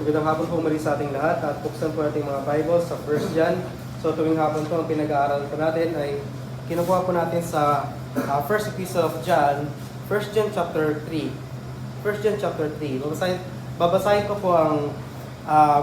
Magandang hapon po muli sa ating lahat at buksan po natin mga Bibles sa 1 John. So tuwing hapon po ang pinag-aaral po natin ay kinukuha po natin sa first epistle of John, 1 John chapter 3. 1 John chapter 3. Babasahin ko po ang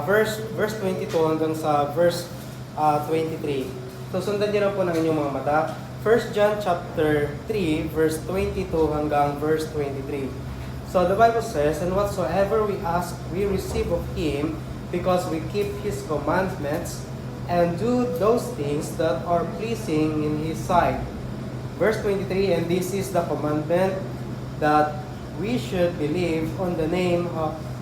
verse 22 hanggang sa verse 23. So sundan niyo na po ng inyong mga mata. 1 John chapter 3 verse 22 hanggang verse 23. So the Bible says, "And whatsoever we ask, we receive of Him, because we keep His commandments, and do those things that are pleasing in His sight." Verse 23, "And this is the commandment, that we should believe on the name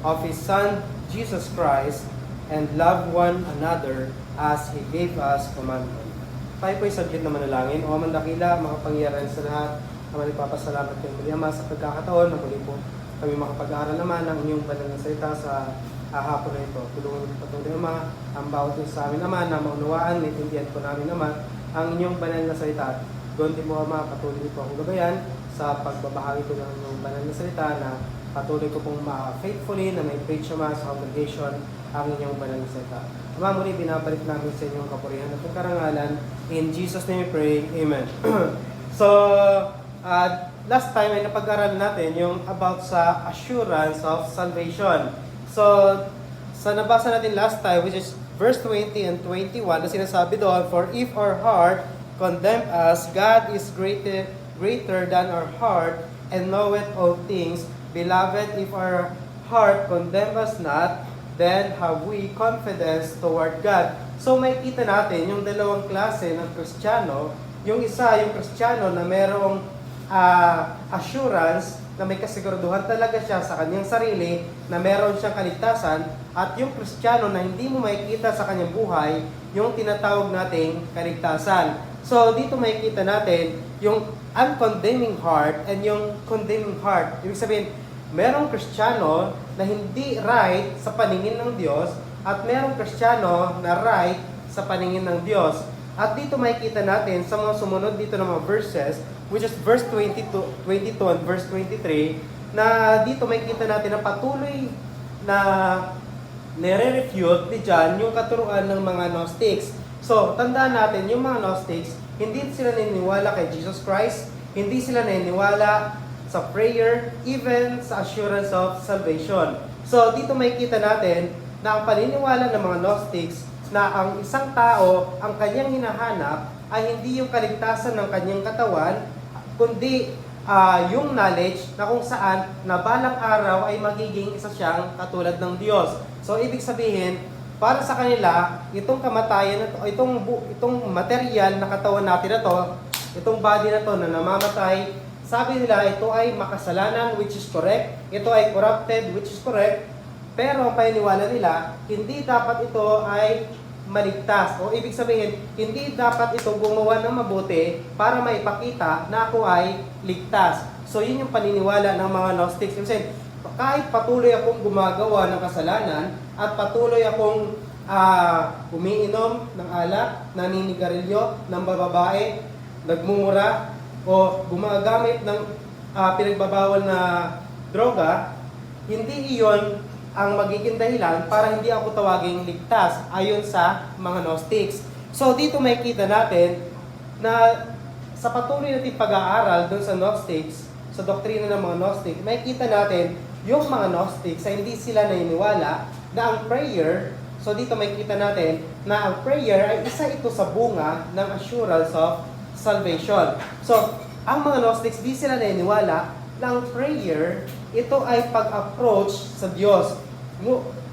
of His Son, Jesus Christ, and love one another as He gave us commandment." Tayo po'y saglit na manalangin. O Amang dakila, makapangyarihan sa lahat, naman ipapasalamat kayo muli, Ama, sa pagkakataon na muli po kami makapag-aaral naman ng inyong banal na salita sa hapon na ito. Tulungan niyo patuloy, Ama, ang bawat isa sa amin naman na maunawaan, naiintindihan po namin naman ang inyong banal na salita. Doon din po, Ama, patuloy niyo po akong gabayan sa pagbabahagi ko ng inyong banal na salita, na patuloy ko pong faithfully na may preach, Ama, sa congregation ang inyong banal na salita. Ama, muli binabalik namin sa inyong kapurihan at karangalan. In Jesus' name we pray. Amen. Last time ay napag-aralan natin yung about sa assurance of salvation. So, sa nabasa natin last time, which is verse 20 and 21, na sinasabi doon, "For if our heart condemn us, God is greater than our heart, and knoweth all things. Beloved, if our heart condemn us not, then have we confidence toward God." So, may kita natin yung dalawang klase ng Kristiyano. Yung isa, yung Kristiyano na merong assurance, na may kasiguraduhan talaga siya sa kanyang sarili, na meron siyang kaligtasan, at yung Kristiyano na hindi mo makikita sa kanyang buhay, yung tinatawag nating kaligtasan. So, dito makikita natin yung uncondemning heart and yung condemning heart. Ibig sabihin, merong Kristiyano na hindi right sa paningin ng Diyos, at merong Kristiyano na right sa paningin ng Diyos. At dito makikita natin sa mga sumunod dito ng mga verses, which is verse 22 and verse 23, na dito makikita natin na patuloy na nire-refute ni John yung katuruan ng mga Gnostics. So, tandaan natin, yung mga Gnostics, hindi sila naniniwala kay Jesus Christ, hindi sila naniniwala sa prayer, even sa assurance of salvation. So, dito makikita natin na ang paniniwala ng mga Gnostics na ang isang tao, ang kanyang hinahanap ay hindi yung kaligtasan ng kanyang katawan, kundi yung knowledge na kung saan na balang araw ay magiging isa siyang katulad ng Diyos. So, ibig sabihin, para sa kanila, itong kamatayan na to, itong material na katawan natin na to, itong body na to na namamatay, sabi nila ito ay makasalanan, which is correct. Ito ay corrupted, which is correct. Pero ang paniniwala nila, hindi dapat ito ay maligtas. O ibig sabihin, hindi dapat ito gumawa ng mabuti para maipakita na ako ay ligtas. So yun yung paniniwala ng mga Gnostics. Kasi kahit patuloy akong gumagawa ng kasalanan at patuloy akong umiinom ng alak, naninigarilyo, ng bababae, nagmumura, o gumagamit ng pinagbabawal na droga, hindi iyon ang magiging dahilan para hindi ako tawaging ligtas ayon sa mga Gnostics. So dito makikita natin na sa patuloy natin pag-aaral doon sa Gnostics, sa doktrina ng mga Gnostics, makikita natin yung mga Gnostics ay hindi sila naniniwala na ang prayer, so dito makikita natin na ang prayer ay isa ito sa bunga ng assurance of salvation. So, ang mga Gnostics, di sila naniniwala na ang prayer, ito ay pag-approach sa Diyos.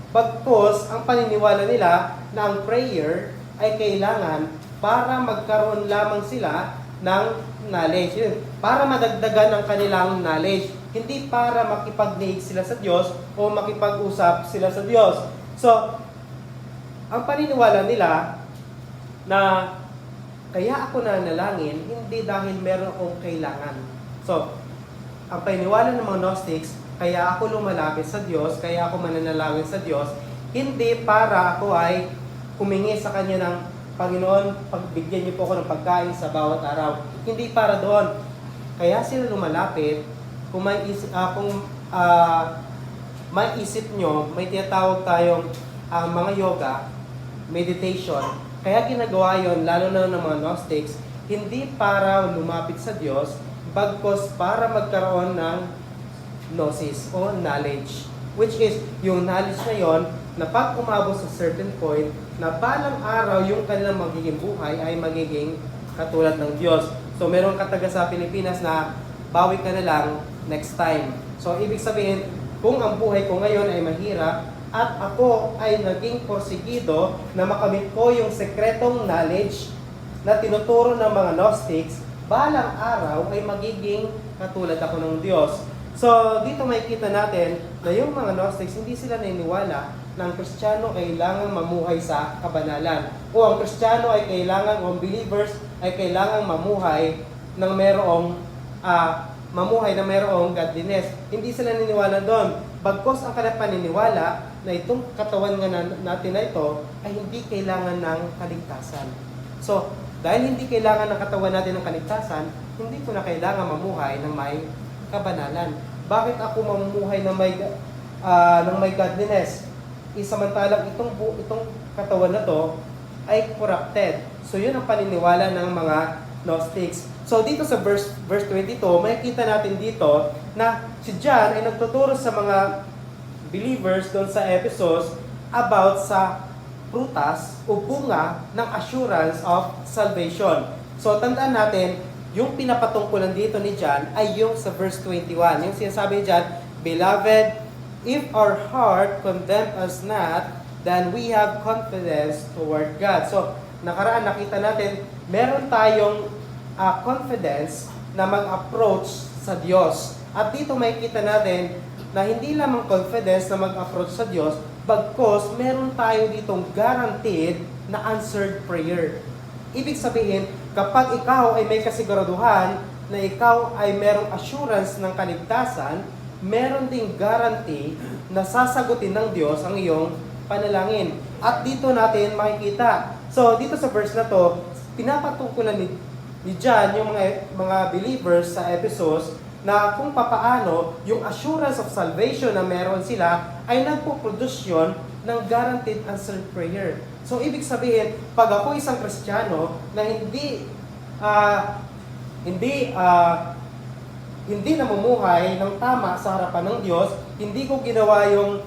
Bagkus, ang paniniwala nila na ang prayer ay kailangan para magkaroon lamang sila ng knowledge. Yun, para madagdagan ang kanilang knowledge. Hindi para makipag-liig sila sa Diyos o makipag-usap sila sa Diyos. So, ang paniniwala nila na kaya ako nanalangin, hindi dahil meron akong kailangan. So, ang paniniwala ng mga Gnostics, kaya ako lumalapit sa Diyos, kaya ako mananalangin sa Diyos, hindi para ako ay humingi sa Kanya ng, "Panginoon, pagbigyan niyo po ako ng pagkain sa bawat araw." Hindi para doon. Kaya sila lumalapit kung maisip nyo, may tinatawag tayong mga yoga, meditation. Kaya ginagawa yon lalo na ng mga Gnostics, hindi para lumapit sa Diyos, bagkos para magkaroon ng gnosis o knowledge. Which is, yung knowledge na yon, na pag umabot sa certain point, na balang araw yung kanilang magiging buhay ay magiging katulad ng Diyos. So, meron kataga sa Pilipinas na bawi ka na lang next time. So, ibig sabihin, kung ang buhay ko ngayon ay mahirap, at ako ay naging porsigido na makamit ko yung sekretong knowledge na tinuturo ng mga Gnostics, balang araw ay magiging katulad ako ng Diyos. So, dito makikita natin na yung mga Gnostics, hindi sila naniniwala na ang Kristiyano kailangang mamuhay sa kabanalan. O ang Kristiyano ay kailangan, o ang believers ay kailangang mamuhay ng merong godliness. Hindi sila naniniwala doon. Bagkos ang kanilang paniniwala na itong katawan nga natin na ito ay hindi kailangan ng kaligtasan. So, dahil hindi kailangan ng katawan natin ng kaligtasan, hindi ko na kailangan mamuhay ng may kabanalan. Bakit ako mamumuhay ng may godliness? Samantalang itong katawan na to ay corrupted. So, yun ang paniniwala ng mga Gnostics. So, dito sa verse 22, makikita natin dito na si John ay nagtuturo sa mga believers doon sa Ephesus about sa prutas o bunga ng assurance of salvation. So, tandaan natin, yung pinapatungkulan dito ni John ay yung sa verse 21. Yung sinasabi ni John, Beloved, if our heart condemn us not, then we have confidence toward God. So, nakaraan nakita natin, meron tayong confidence na mag-approach sa Diyos. At dito makikita natin na hindi lamang confidence na mag-approach sa Diyos, bagkos meron tayo ditong guaranteed na answered prayer. Ibig sabihin, kapag ikaw ay may kasiguraduhan na ikaw ay merong assurance ng kaligtasan, meron ding guarantee na sasagutin ng Diyos ang iyong panalangin. At dito natin makikita. So, dito sa verse na to, pinapatungkulan ni John yung mga believers sa Ephesus na kung papaano yung assurance of salvation na meron sila ay nagpo-produce yun ng guaranteed answered prayer. So, ibig sabihin, pag ako isang Kristiyano na hindi namumuhay ng tama sa harapan ng Diyos, hindi ko ginawa yung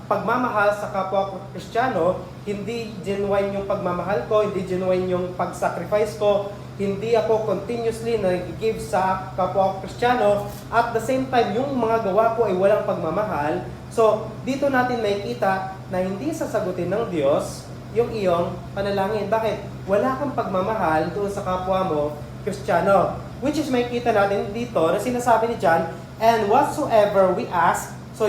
pagmamahal sa kapwa ko Kristiyano, hindi genuine yung pagmamahal ko, hindi genuine yung pag-sacrifice ko, hindi ako continuously nag-give sa kapwa ko Kristiyano, at the same time, yung mga gawa ko ay walang pagmamahal. So, dito natin makikita na hindi sasagutin ng Diyos yung iyong panalangin. Bakit? Wala kang pagmamahal doon sa kapwa mo Kristiyano. Which is makikita natin dito na sinasabi ni John, and whatsoever we ask, so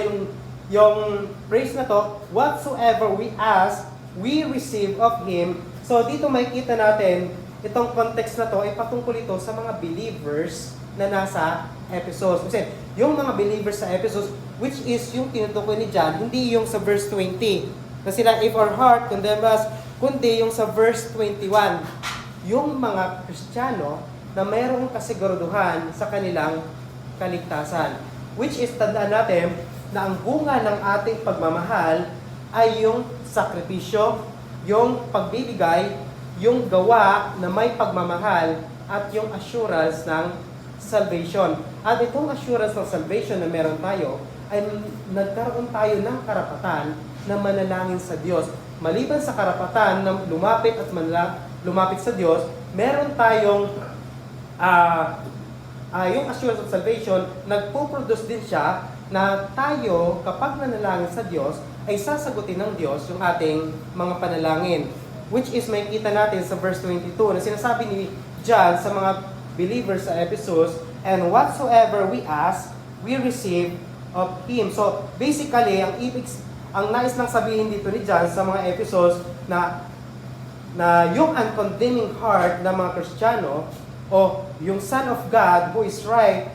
yung phrase na to, whatsoever we ask, we receive of Him. So dito makikita natin, itong context na to ay patungkol ito sa mga believers na nasa Ephesus. Kasi yung mga believers sa Ephesus, which is yung tinutukoy ni John, hindi yung sa verse 20. Na sila, if our heart condemn us, kundi yung sa verse 21. Yung mga Kristiyano na mayroong kasiguraduhan sa kanilang kaligtasan. Which is, tandaan natin, na ang bunga ng ating pagmamahal ay yung sakripisyo, yung pagbibigay, yung gawa na may pagmamahal, at yung assurance ng salvation. At itong assurance ng salvation na meron tayo, ay nagkaroon tayo ng karapatan na manalangin sa Diyos. Maliban sa karapatan na lumapit sa Diyos, meron tayong yung assurance of salvation, nagpo-produce din siya na tayo, kapag nanalangin sa Diyos, ay sasagutin ng Diyos yung ating mga panalangin. Which is, makikita natin sa verse 22, na sinasabi ni John sa mga believers sa Ephesus, and whatsoever we ask, we receive of Him. So, basically, ang nais lang sabihin dito ni John sa mga Ephesus, na yung uncondemning heart ng mga Kristiyano, o yung Son of God who is right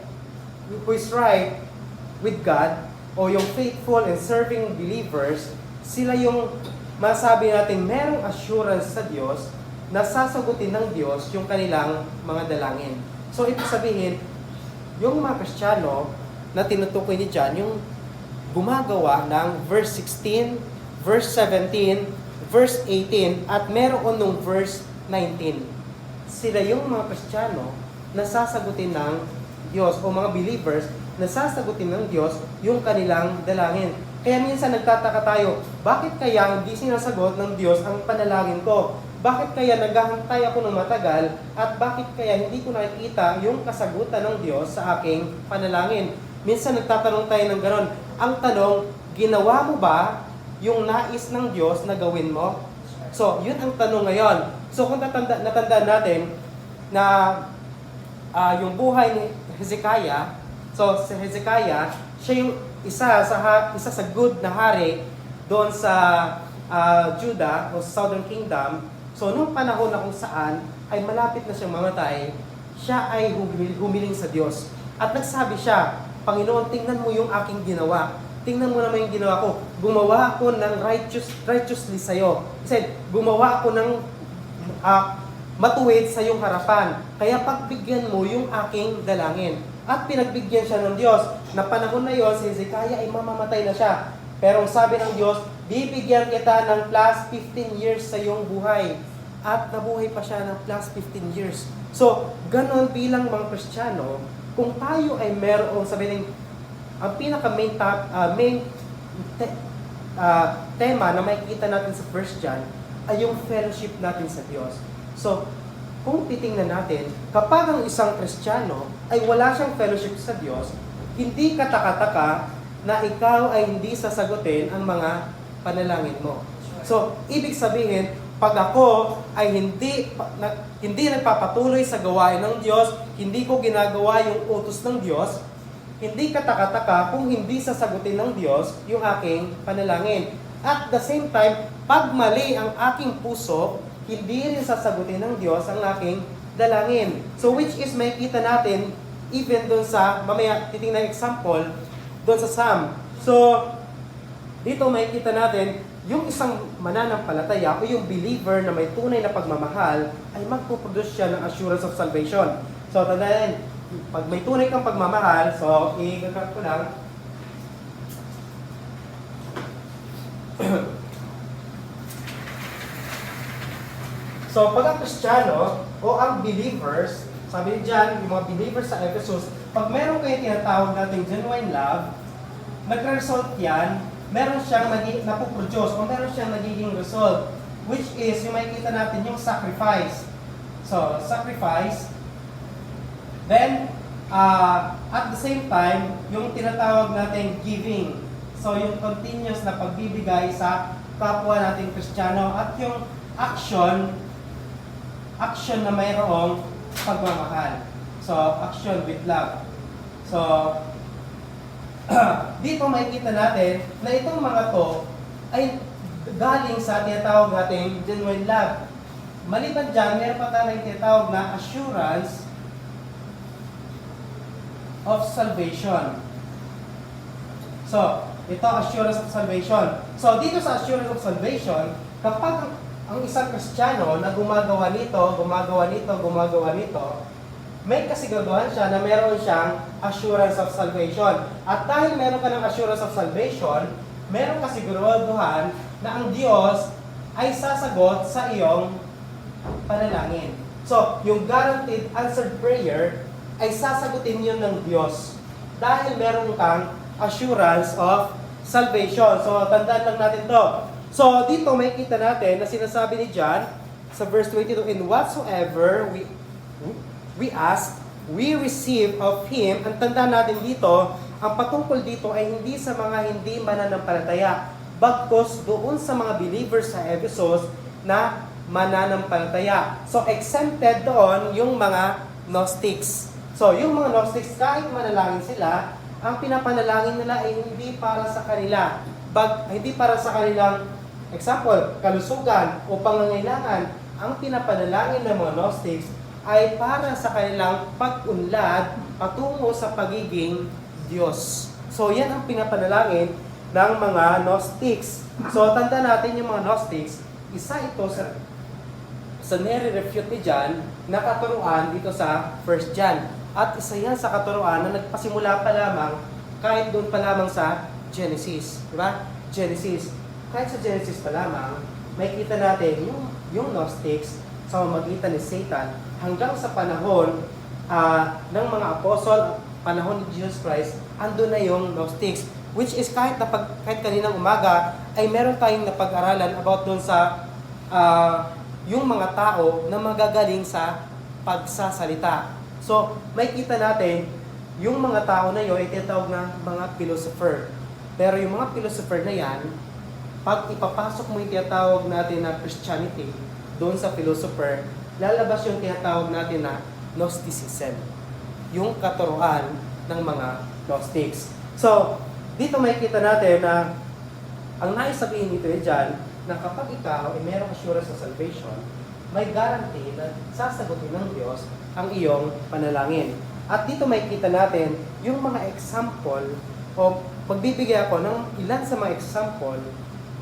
with God, o yung faithful and serving believers, sila yung masabi natin merong assurance sa Diyos na sasagutin ng Diyos yung kanilang mga dalangin. So, ibig sabihin, yung mga Kristiyano na tinutukoy ni John, gumagawa ng verse 16, verse 17, verse 18, at meron nung verse 19. Sila yung mga Kristiyano na sasagutin ng Diyos o mga believers na sasagutin ng Diyos yung kanilang dalangin. Kaya minsan nagtataka tayo, bakit kaya hindi sinasagot ng Diyos ang panalangin ko? Bakit kaya naghahantay ako ng matagal at bakit kaya hindi ko nakikita yung kasagutan ng Diyos sa aking panalangin? Minsan nagtatanong tayo ng gano'n. Ang tanong, ginawa mo ba yung nais ng Diyos na gawin mo? So, yun ang tanong ngayon. So, kung natandaan natin na yung buhay ni Hezekiah, so si Hezekiah, siya yung isa sa good na hari doon sa Judah o Southern Kingdom. So, nung panahon na kung saan ay malapit na siyang mamatay, siya ay humiling sa Diyos. At nagsabi siya, Panginoon, tingnan mo yung aking ginawa. Tingnan mo naman yung ginawa ko. Gumawa ako ng righteously sa'yo. Kasi gumawa ako ng matuwid sa iyong harapan. Kaya pagbigyan mo yung aking dalangin. At pinagbigyan siya ng Diyos. Na panahon na yon, si Hezekiah ay mamamatay na siya. Pero sabi ng Diyos, bibigyan kita ng plus 15 years sa iyong buhay. At nabuhay pa siya ng plus 15 years. So, ganon bilang mga Kristiyano, kung tayo ay merong sabihin, ang pinaka-main tema na makikita natin sa 1 John ay yung fellowship natin sa Diyos. So, kung titingnan natin, kapag ang isang Kristiyano ay wala siyang fellowship sa Diyos, hindi kataka-taka na ikaw ay hindi sasagutin ang mga panalangin mo. So, ibig sabihin, pag ako ay hindi nagpapatuloy sa gawain ng Diyos, hindi ko ginagawa yung utos ng Diyos, hindi kataka-taka kung hindi sasagutin ng Diyos yung aking panalangin. At the same time, pag mali ang aking puso, hindi rin sasagutin ng Diyos ang aking dalangin. So which is makikita natin even doon sa, mamaya titingnan example, doon sa Psalm. So, dito makikita natin, yung isang mananampalataya o yung believer na may tunay na pagmamahal ay magpuproduce siya ng assurance of salvation. So, tandaan, pag may tunay kang pagmamahal, so, i-gagat ko lang. So, pag ang Kristiyano o ang believers, sabi dyan, yung mga believers sa Ephesus, pag meron kayo tinatawag natin genuine love, nag-result yan, meron siyang napuproduce o meron siyang nagiging result, which is, yung makikita natin yung sacrifice. So, sacrifice. Then, at the same time, yung tinatawag natin giving. So, yung continuous na pagbibigay sa kapwa nating Kristiyano at yung action na mayroong pagmamahal. So, action with love. So, dito makikita natin na itong mga to ay galing sa tinatawag natin genuine love. Maliban dyan, meron pa tayong tinatawag na assurance of salvation. So, ito assurance of salvation. So, dito sa assurance of salvation, kapag ang isang Kristiyano na gumagawa nito, may kasiguraduhan siya na meron siyang assurance of salvation. At dahil meron ka ng assurance of salvation, meron kasiguraduhan na ang Diyos ay sasagot sa iyong panalangin. So, yung guaranteed answered prayer ay sasagutin yun ng Diyos. Dahil meron kang assurance of salvation. So, tandaan lang natin to. So, dito may kita natin na sinasabi ni John sa verse 22, in whatsoever we ask, we receive of Him. Ang tandaan natin dito, ang patungkol dito ay hindi sa mga hindi mananampalataya, bagkus doon sa mga believers sa Ephesus na mananampalataya. So, exempted doon yung mga Gnostics. So, yung mga Gnostics, kahit manalangin sila, ang pinapanalangin nila ay hindi para sa kanila. Hindi para sa kanilang, example, kalusugan o pangangailangan. Ang pinapanalangin ng mga Gnostics ay para sa kanilang pag-unlad patungo sa pagiging Diyos. So, yan ang pinapanalangin ng mga Gnostics. So, tanda natin yung mga Gnostics, isa ito sa nire-refute ni John na katuruan dito sa 1 John. At isa yan sa katuruan na nagpasimula pa lamang kahit doon pa lamang sa Genesis. Di ba? Genesis. Kahit sa Genesis pa lamang, may kita natin yung Gnostics sa pamamagitan ni Satan hanggang sa panahon ng mga apostol, panahon ni Jesus Christ, ando na yung Gnostics. Which is kahit kaninang umaga, ay meron tayong napag-aralan about dun sa yung mga tao na magagaling sa pagsasalita. So, may kita natin, yung mga tao na yun ay tinatawag na mga philosopher. Pero yung mga philosopher na yan, pag ipapasok mo yung tinatawag natin na Christianity, doon sa philosopher, lalabas yung tinatawag natin na Gnosticism. Yung katuruan ng mga Gnostics. So, dito may kita natin na ang nais sabihin nito ay dyan, na kapag ikaw ay merong assurance sa salvation, may guarantee na sasagutin ng Diyos ang iyong panalangin. At dito may kita natin yung mga example o pagbibigay ako ng ilan sa mga example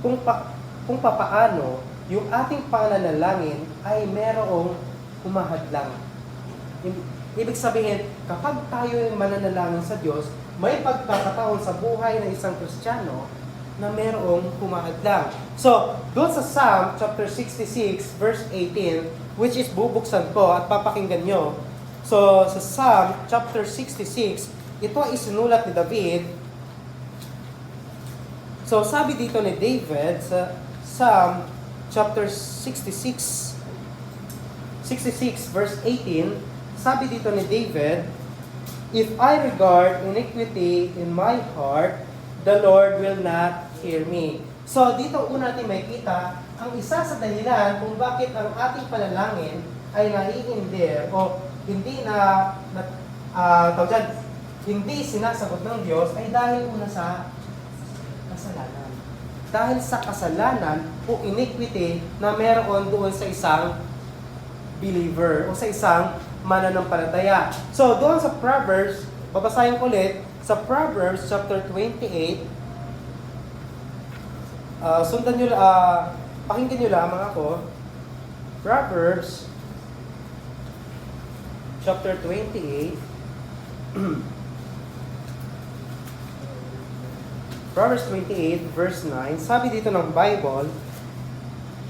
kung papaano yung ating pananalangin ay merong humahadlang. Ibig sabihin, kapag tayo ay mananalangin sa Diyos, may pagkakataon sa buhay ng isang Kristiyano na merong humahadlang. So, doon sa Psalm chapter 66 verse 18, which is bubuksan ko at papakinggan nyo. So, sa Psalm chapter 66, ito ay isinulat ni David. So, sabi dito ni David sa Psalm chapter 66 verse 18, sabi dito ni David, "If I regard iniquity in my heart, the Lord will not hear me." So, dito una natin makikita ang isa sa dahilan kung bakit ang ating panalangin ay naiindir o hindi hindi sinasagot ng Diyos ay dahil una sa kasalanan. Dahil sa kasalanan o iniquity na meron doon sa isang believer o sa isang mananampalataya. So, doon sa Proverbs, babasahin ko ulit, sa Proverbs chapter 28, pakinggan nyo lamang ako. Proverbs chapter 28, Proverbs 28 verse 9, sabi dito ng Bible,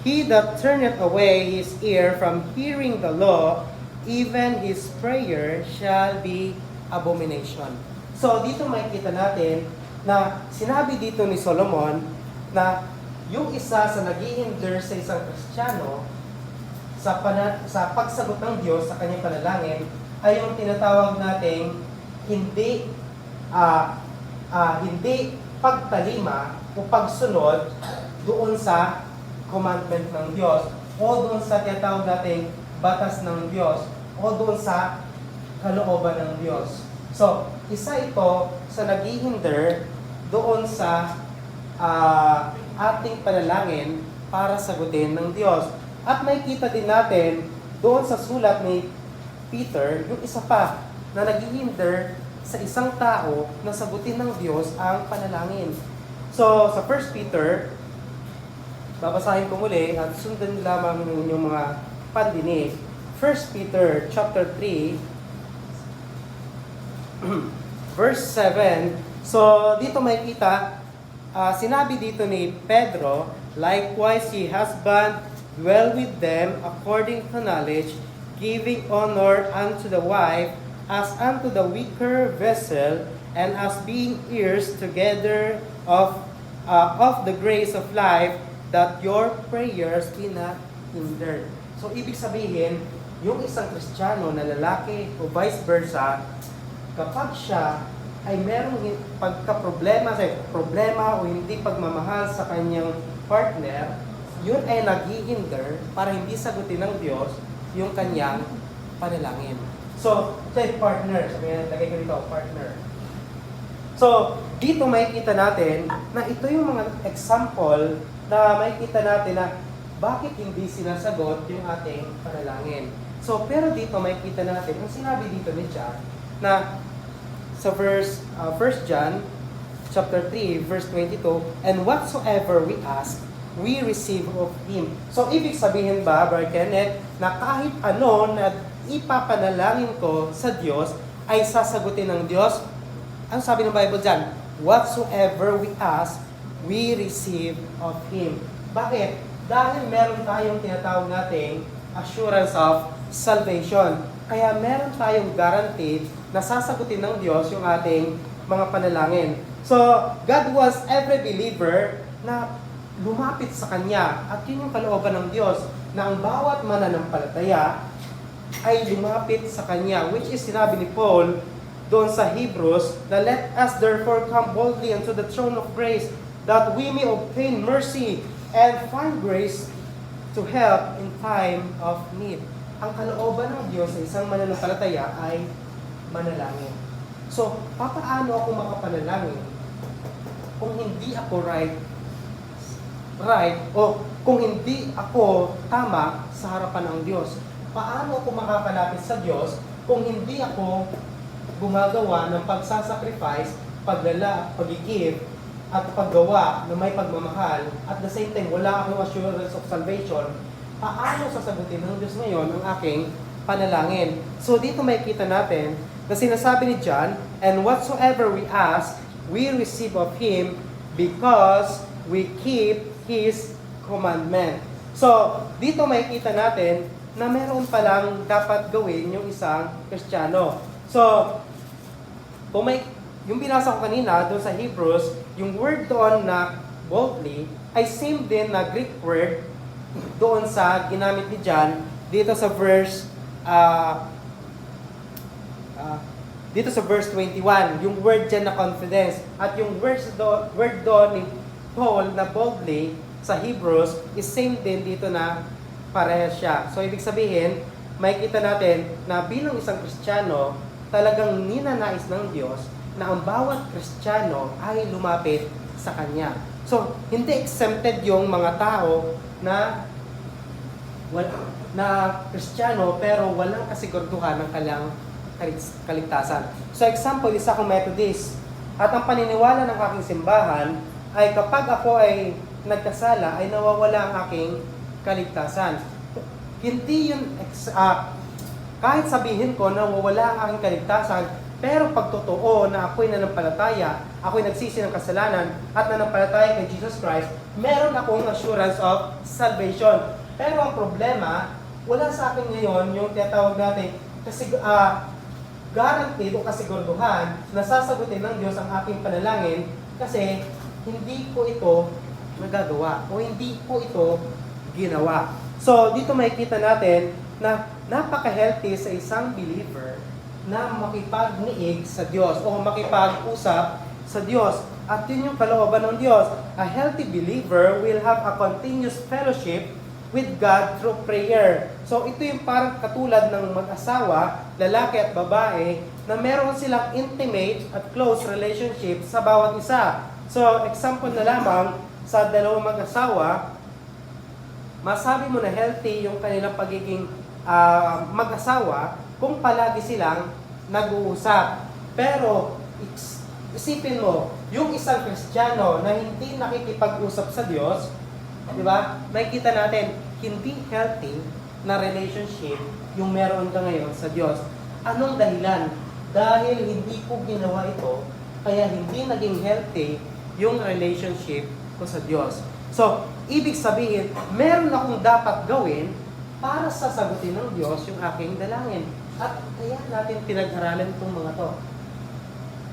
"He that turneth away his ear from hearing the law, even his prayer shall be abomination." So, dito makikita natin na sinabi dito ni Solomon na yung isa sa naghihinder sa isang Kristiyano sa pagsagot ng Diyos sa kanyang panalangin ay yung tinatawag nating hindi pagtalima o pagsunod doon sa commandment ng Diyos o doon sa tinatawag nating batas ng Diyos o doon sa kalooban ng Diyos. So, isa ito sa naghihinder doon sa ating panalangin para sagutin ng Diyos. At may kita din natin doon sa sulat ni Peter, yung isa pa na naghihinder sa isang tao na sagutin ng Diyos ang panalangin. So, sa 1 Peter, babasahin ko muli at sundan lamang yung mga pandinig. 1 Peter chapter 3, verse 7. So, dito makikita, sinabi dito ni Pedro, "Likewise, ye husband, dwell with them according to knowledge, giving honor unto the wife as unto the weaker vessel, and as being heirs together of the grace of life, that your prayers be not hindered." So, ibig sabihin, yung isang Kristiyano na lalaki o vice versa, kapag siya ay merong problema o hindi pagmamahal sa kanyang partner, yun ay naghihinder para hindi sagutin ng Diyos yung kanyang panalangin. So, partner, sabihin, lagay ko dito, partner. So, dito makikita natin na ito yung mga example na makikita natin na bakit hindi sinasagot yung ating panalangin. So, pero dito makikita natin, ang sinabi dito ni John, na sa verse 1 John chapter 3 verse 22, "And whatsoever we ask, we receive of Him." So, ibig sabihin ba, Brother Kenneth, na kahit ano na ipapanalangin ko sa Diyos ay sasagutin ng Diyos? Ano sabi ng Bible dyan? whatsoever we ask, we receive of Him. Bakit? Dahil meron tayong tinatawag nating assurance of salvation. Kaya meron tayong guaranteed na sasagutin ng Diyos yung ating mga panalangin. So, God wants every believer na lumapit sa Kanya. At yun yung kalooban ng Diyos, na ang bawat mananampalataya ay lumapit sa Kanya. Which is sinabi ni Paul doon sa Hebrews, na let us therefore come boldly unto the throne of grace, that we may obtain mercy and find grace to help in time of need. Ang kalooban ng Diyos sa isang mananampalataya ay manalangin. So, papaano ako makapanalangin kung hindi ako right, o kung hindi ako tama sa harapan ng Diyos? Paano ako makakalapit sa Diyos kung hindi ako gumagawa ng pagsasacrifice, pag-give, at paggawa na may pagmamahal, at the same time, wala akong assurance of salvation? Paano sasagutin ng Diyos ngayon ang aking panalangin? So dito makikita natin na sinasabi ni John, and whatsoever we ask, we receive of Him because we keep His commandment. So dito makikita natin na meron palang dapat gawin yung isang Kristiyano. So, yung binasa ko kanina doon sa Hebrews, yung word doon na boldly ay same din na Greek word doon sa ginamit ni John dito sa verse dito sa verse 21. Yung word dyan na confidence at yung word doon ni Paul na boldly sa Hebrews is same din dito na parehas siya. So ibig sabihin, makikita natin na bilang isang Kristiyano, talagang ninanais ng Diyos na ang bawat Kristiyano ay lumapit sa Kanya. So, hindi exempted yung mga tao na Kristiyano pero walang kasiguraduhan ng kanilang kaligtasan. So, example, isa akong Methodist. At ang paniniwala ng aking simbahan ay kapag ako ay nagkasala, ay nawawala ang aking kaligtasan. Hindi yun, kahit sabihin ko na nawawala ang aking kaligtasan, pero pag totoo na ako'y nanampalataya, ako'y nagsisi ng kasalanan at nanampalataya kay Jesus Christ, meron akong assurance of salvation. Pero ang problema, wala sa akin ngayon yung tinatawag natin kasi guaranteed o kasiguraduhan na sasagutin ng Diyos ang aking panalangin kasi hindi ko ito nagagawa o hindi ko ito ginawa. So, dito makikita natin na napaka-healthy sa isang believer na makipag-niig sa Diyos o makipag-usap sa Diyos. At yun yung kalooban ng Diyos. A healthy believer will have a continuous fellowship with God through prayer. So ito yung parang katulad ng mag-asawa, lalaki at babae, na meron silang intimate at close relationship sa bawat isa. So example na lamang, sa dalawang mag-asawa, masabi mo na healthy yung kanilang pagiging mag-asawa kung palagi silang nag-uusap. Pero, isipin mo, yung isang Kristiyano na hindi nakikipag-usap sa Diyos, di ba? Makikita natin, hindi healthy na relationship yung meron ka ngayon sa Diyos. Anong dahilan? Dahil hindi ko ginawa ito, kaya hindi naging healthy yung relationship ko sa Diyos. So, ibig sabihin, meron akong dapat gawin para sasagutin ng Diyos yung aking dalangin. At kaya natin pinag-aralan itong mga to.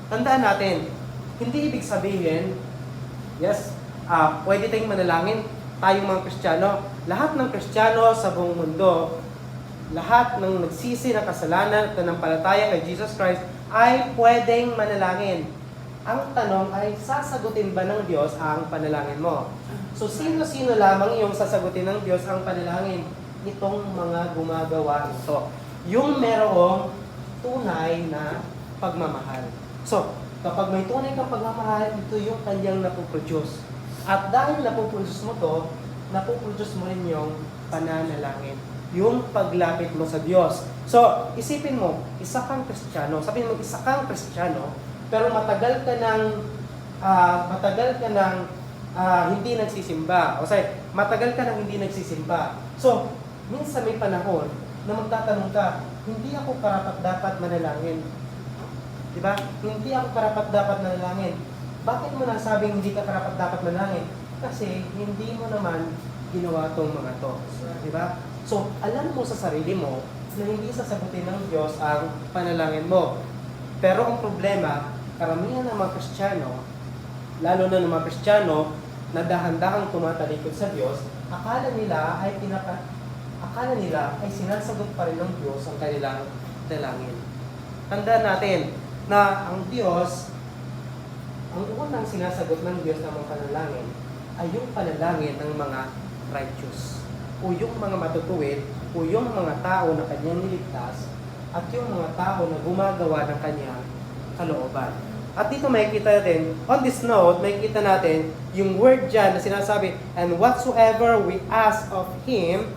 Tandaan natin, hindi ibig sabihin, yes, pwede tayong manalangin, tayong mga Kristiyano. Lahat ng Kristiyano sa buong mundo, lahat ng nagsisi ng kasalanan at nanampalataya kay Jesus Christ ay pwedeng manalangin. Ang tanong ay, sasagutin ba ng Diyos ang panalangin mo? So, sino-sino lamang yung sasagutin ng Diyos ang panalangin? Itong mga gumagawa ito. Yung merong tunay na pagmamahal. So, kapag may tunay kang pagmamahal, ito yung kanyang napuproduce. At dahil napuproduce mo to, napuproduce mo rin yung pananalangin. Yung paglapit mo sa Diyos. So, isipin mo, isa kang Kristiyano. Sabihin mo, isa kang Kristiyano, pero matagal ka nang hindi nagsisimba. O say, matagal ka nang hindi nagsisimba. So, minsan may panahon na magtatanong ka, hindi ako karapat-dapat manalangin. Diba? Hindi ako karapat-dapat manalangin. Bakit mo nasabing hindi ka karapat-dapat manalangin? Kasi hindi mo naman ginawa tong mga to. Di ba? So, alam mo sa sarili mo na hindi sasagutin ng Diyos ang panalangin mo. Pero ang problema, karamihan ng mga Kristiyano, lalo na ng mga Kristiyano na dahan-dahang tumatalikod sa Diyos, akala nila ay sinasagot pa rin ng Diyos ang kanilang dalangin. Tandaan natin na ang Diyos, ang unang sinasagot ng Diyos ng mga panalangin ay yung panalangin ng mga righteous o yung mga matutuwid o yung mga tao na kanyang niligtas at yung mga tao na gumagawa ng kanyang kalooban. At dito makikita natin, on this note, makikita natin yung word dyan na sinasabi, and whatsoever we ask of Him,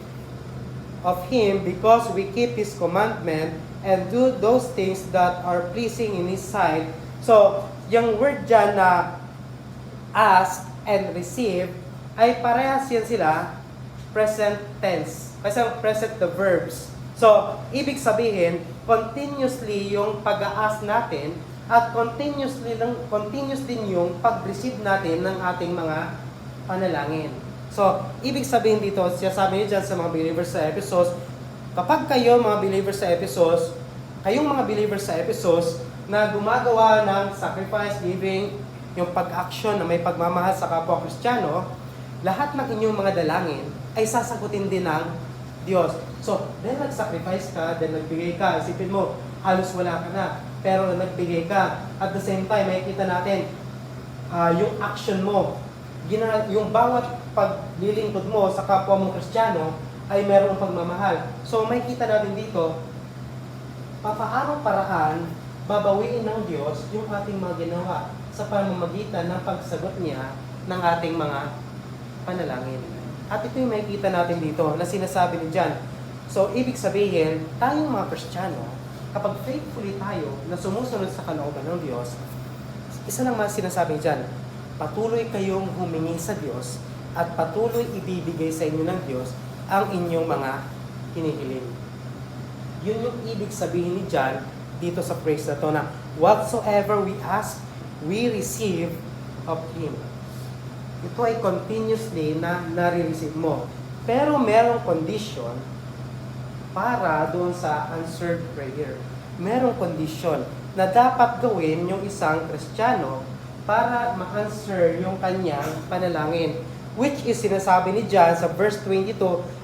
because we keep His commandment and do those things that are pleasing in His sight. So, yung word dyan na ask and receive, ay parehas yan sila, present tense. Kasi ang present the verbs. So, ibig sabihin, continuously yung pag-a-ask natin at continuous din yung pag-receive natin ng ating mga panalangin. So, ibig sabihin dito, sabi niyo dyan sa mga believers sa Ephesus, kapag kayo mga believers sa Ephesus, kayong mga believers sa Ephesus na gumagawa ng sacrifice, giving, yung pag-action na may pagmamahal sa kapwa Kristiyano, lahat ng inyong mga dalangin ay sasagutin din ng Diyos. So, dahil nag-sacrifice ka, dahil nagbigay ka, isipin mo, halos wala ka na, pero nagbigay ka. At the same time, makikita natin, yung action mo, yung bawat paglilingkod mo sa kapwa mong Kristiyano ay mayroong pagmamahal. So, makikita natin dito, papaanong paraan babawiin ng Diyos yung ating mga ginawa sa pamamagitan ng pagsagot niya ng ating mga panalangin. At ito yung makikita natin dito na sinasabi ni John. So, ibig sabihin, tayong mga Kristiyano, kapag faithfully tayo na sumusunod sa kalooban ng Diyos, isa lang mas sinasabi ni John, patuloy kayong humingi sa Diyos at patuloy ibibigay sa inyo ng Diyos ang inyong mga hinihiling. Yun yung ibig sabihin ni John dito sa phrase na to na whatsoever we ask, we receive of Him. Ito ay continuously na nare-receive mo. Pero merong condition para doon sa answered prayer. Merong condition na dapat gawin yung isang Kristiyano para ma-answer yung kanyang panalangin. Which is sinasabi ni John sa verse 22,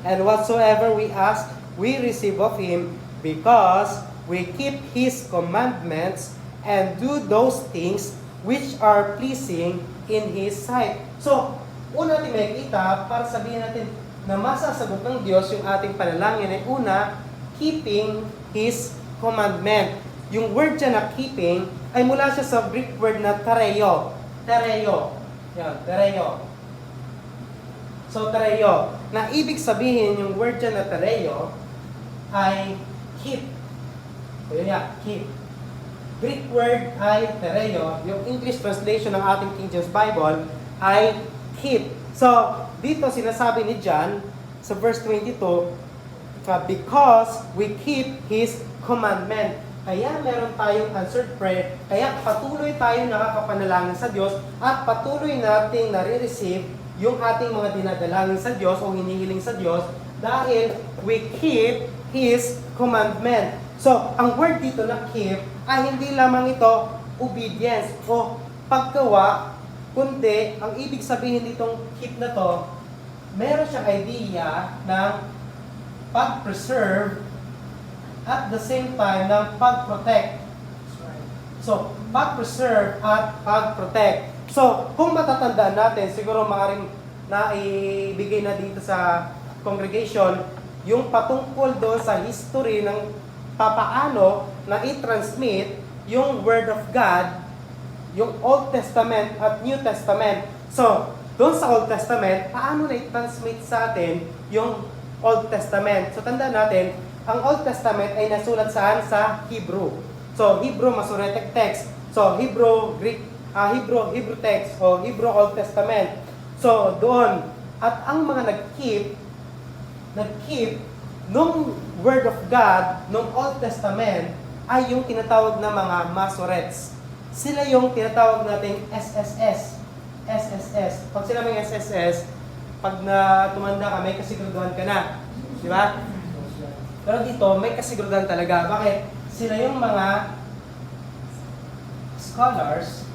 and whatsoever we ask, we receive of Him because we keep His commandments and do those things which are pleasing in His sight. So, una natin makikita para sabihin natin na masasagot ng Diyos yung ating panalangin ay una, keeping His commandment. Yung word dyan na keeping ay mula siya sa Greek word na tereo. Tereo. Yan, tereo. So, tereo. Na ibig sabihin yung word dyan na tereo ay keep. So, yun yan, keep. Greek word ay tereo. Yung English translation ng ating King James Bible ay keep. So, dito sinasabi ni John sa verse 22, because we keep His commandment. Kaya meron tayong answered prayer, kaya patuloy tayong nakakapanalangin sa Diyos at patuloy nating nare-receive yung ating mga dinadalangin sa Diyos o hinihiling sa Diyos dahil we keep His commandment. So, ang word dito na keep ay hindi lamang ito obedience o paggawa, kundi ang ibig sabihin nitong keep na to, meron siyang idea ng pag-preserve at the same time ng pag-protect. So, pag-preserve at pag-protect. So, kung matatandaan natin, siguro maaaring naibigay na dito sa congregation, yung patungkol doon sa history ng papaano na i-transmit yung Word of God, yung Old Testament at New Testament. So, doon sa Old Testament, paano na i-transmit sa atin yung Old Testament? So, tandaan natin, ang Old Testament ay nasulat saan? Sa Hebrew. So, Hebrew Masoretic text. So, Hebrew text o Hebrew Old Testament. So, doon. At ang mga nag-keep nung Word of God, nung Old Testament, ay yung tinatawag na mga Masoretes. sila yung tinatawag nating SSS. SSS. Pag sila may SSS, pag na tumanda ka, may kasiguraduhan ka na. Di ba? Pero dito, may kasiguraduhan talaga. Bakit? Sila yung mga scholars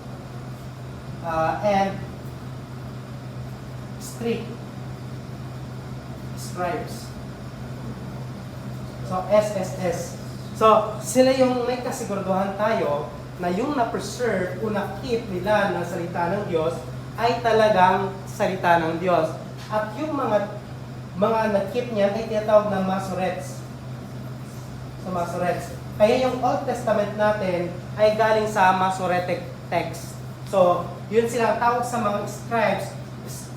and strict scribes. So, SSS. So, sila yung may kasiguraduhan tayo na yung na-preserve o na-keep nila ng salita ng Diyos ay talagang salita ng Diyos. At yung mga na-keep niyan ay tinatawag ng Masoretes. So, Masoretes. Kaya yung Old Testament natin ay galing sa Masoretic text. So, yun silang tawag sa mga scribes,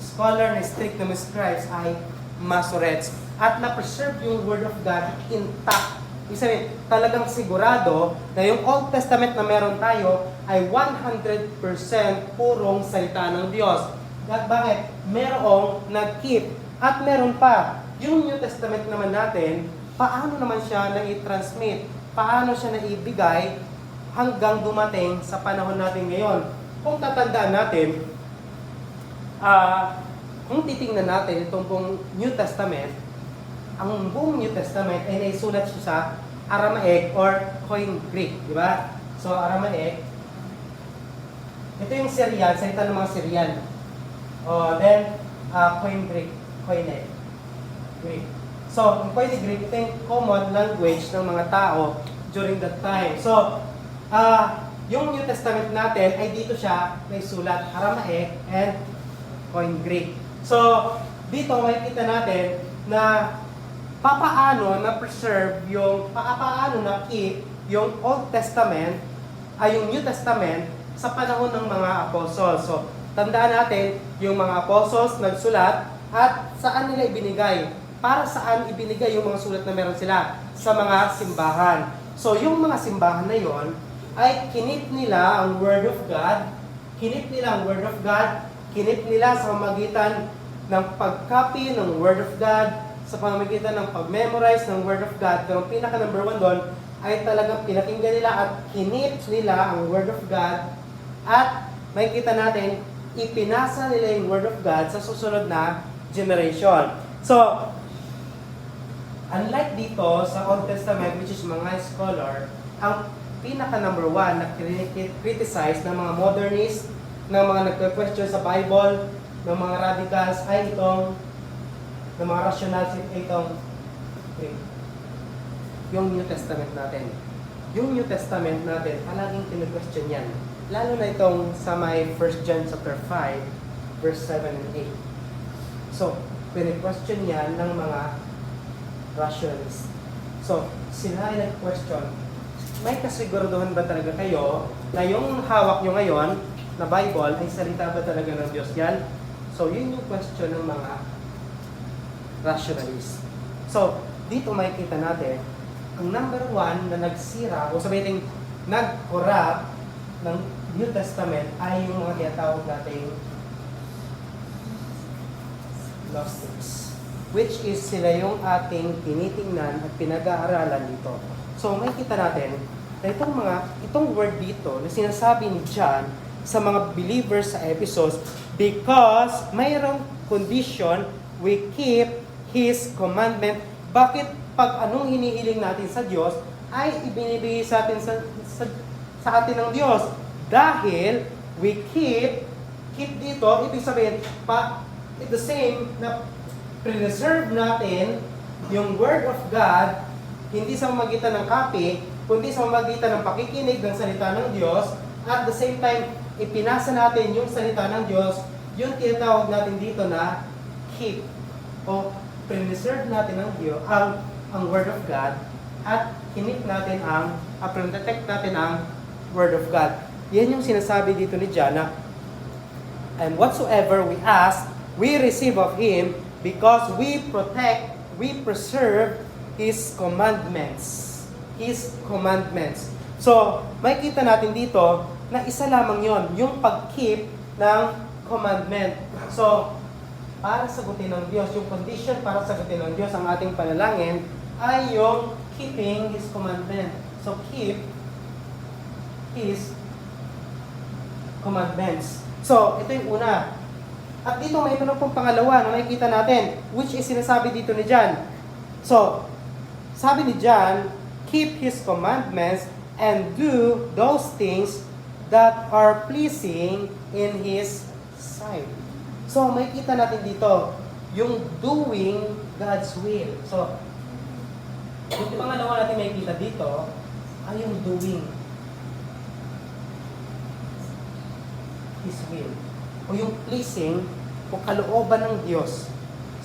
scholar na strict na mga scribes ay Masoretes. At na-preserve yung Word of God intact. Ibig sabihin, talagang sigurado na yung Old Testament na meron tayo ay 100% purong salita ng Diyos. At bakit? Merong nag-keep. At meron pa, yung New Testament naman natin, paano naman siya na-i-transmit? Paano siya na-ibigay hanggang dumating sa panahon natin ngayon? Kung tatandaan natin, kung titingnan natin itong buong New Testament, ang buong New Testament ay naisulat siya sa Aramaic or Koine Greek, di ba? So, Aramaic, ito yung Syrian, salita ng mga Syrian. Then, Koine Greek, Koine Greek. So, ang Koine Greek, ito yung common language ng mga tao during that time. So, yung New Testament natin ay dito siya naisulat, Aramaic and Koine Greek. So, dito makikita natin na paano na-preserve paano na-keep yung Old Testament ay yung New Testament sa panahon ng mga apostles. So, tandaan natin, yung mga apostles nagsulat at saan nila ibinigay? Para saan ibinigay yung mga sulat na meron sila? Sa mga simbahan. So, yung mga simbahan na yon ay kinip nila ang Word of God, kinip nila sa pamamagitan ng pag-copy ng Word of God, sa pamamagitan ng pag-memorize ng Word of God. Pero ang pinaka-number 1 doon ay talagang pinakinggan nila at kinip nila ang Word of God at makikita natin, ipinasa nila yung Word of God sa susunod na generation. So, unlike dito sa Old Testament, which is mga scholar, ang pinaka-number 1 na criticize ng mga modernists, ng mga nagque-question sa Bible, ng mga radicals, ay itong ng mga rationals itong yung New Testament natin. Yung New Testament natin, palaging kinu-question yan. Lalo na itong sa may 1 John chapter 5, verse 7 and 8. So, kinu-question yan ng mga rationalists. So, sila ay nag-question, may kasiguraduhan ba talaga kayo na yung hawak nyo ngayon na Bible ay salita ba talaga ng Diyos yan? So, yun yung question ng mga rationalist. So, dito makikita natin, ang number 1 na nagsira, o sabihin nag-corrupt ng New Testament ay yung mga tinatawag nating Gnostics, which is sila yung ating tinitingnan at pinag-aaralan dito. So, makikita natin na itong word dito na sinasabi ni John sa mga believers sa Ephesus, because mayroong condition, we keep His commandment. Bakit pag anong hinihiling natin sa Diyos ay ibinibigay sa atin sa atin ng Diyos? Dahil we keep dito, ibig sabihin, the same na preserve natin yung Word of God, hindi sa pamamagitan ng copy, kundi sa pamamagitan ng pakikinig ng salita ng Diyos, at the same time, ipinasa natin yung salita ng Diyos, yung tinatawag natin dito na keep, o preserve natin ang Word of God, at kinip natin protect natin ang Word of God. Yan yung sinasabi dito ni John na, and whatsoever we ask, we receive of Him, because we preserve His commandments. His commandments. So, makikita natin dito na isa lamang yon, yung pag-keep ng commandment. So, para sagutin ng Diyos, yung condition para sagutin ng Diyos ang ating panalangin ay yung keeping His commandment. So, keep His commandments. So, ito yung una. At dito may ito na pong pangalawa na makikita natin, which is sinasabi dito ni John. So, sabi ni John, keep His commandments and do those things that are pleasing in His sight. So, makikita natin dito, yung doing God's will. So, yung pangalawa natin makikita dito, ay yung doing His will. O yung pleasing o kalooban ng Diyos.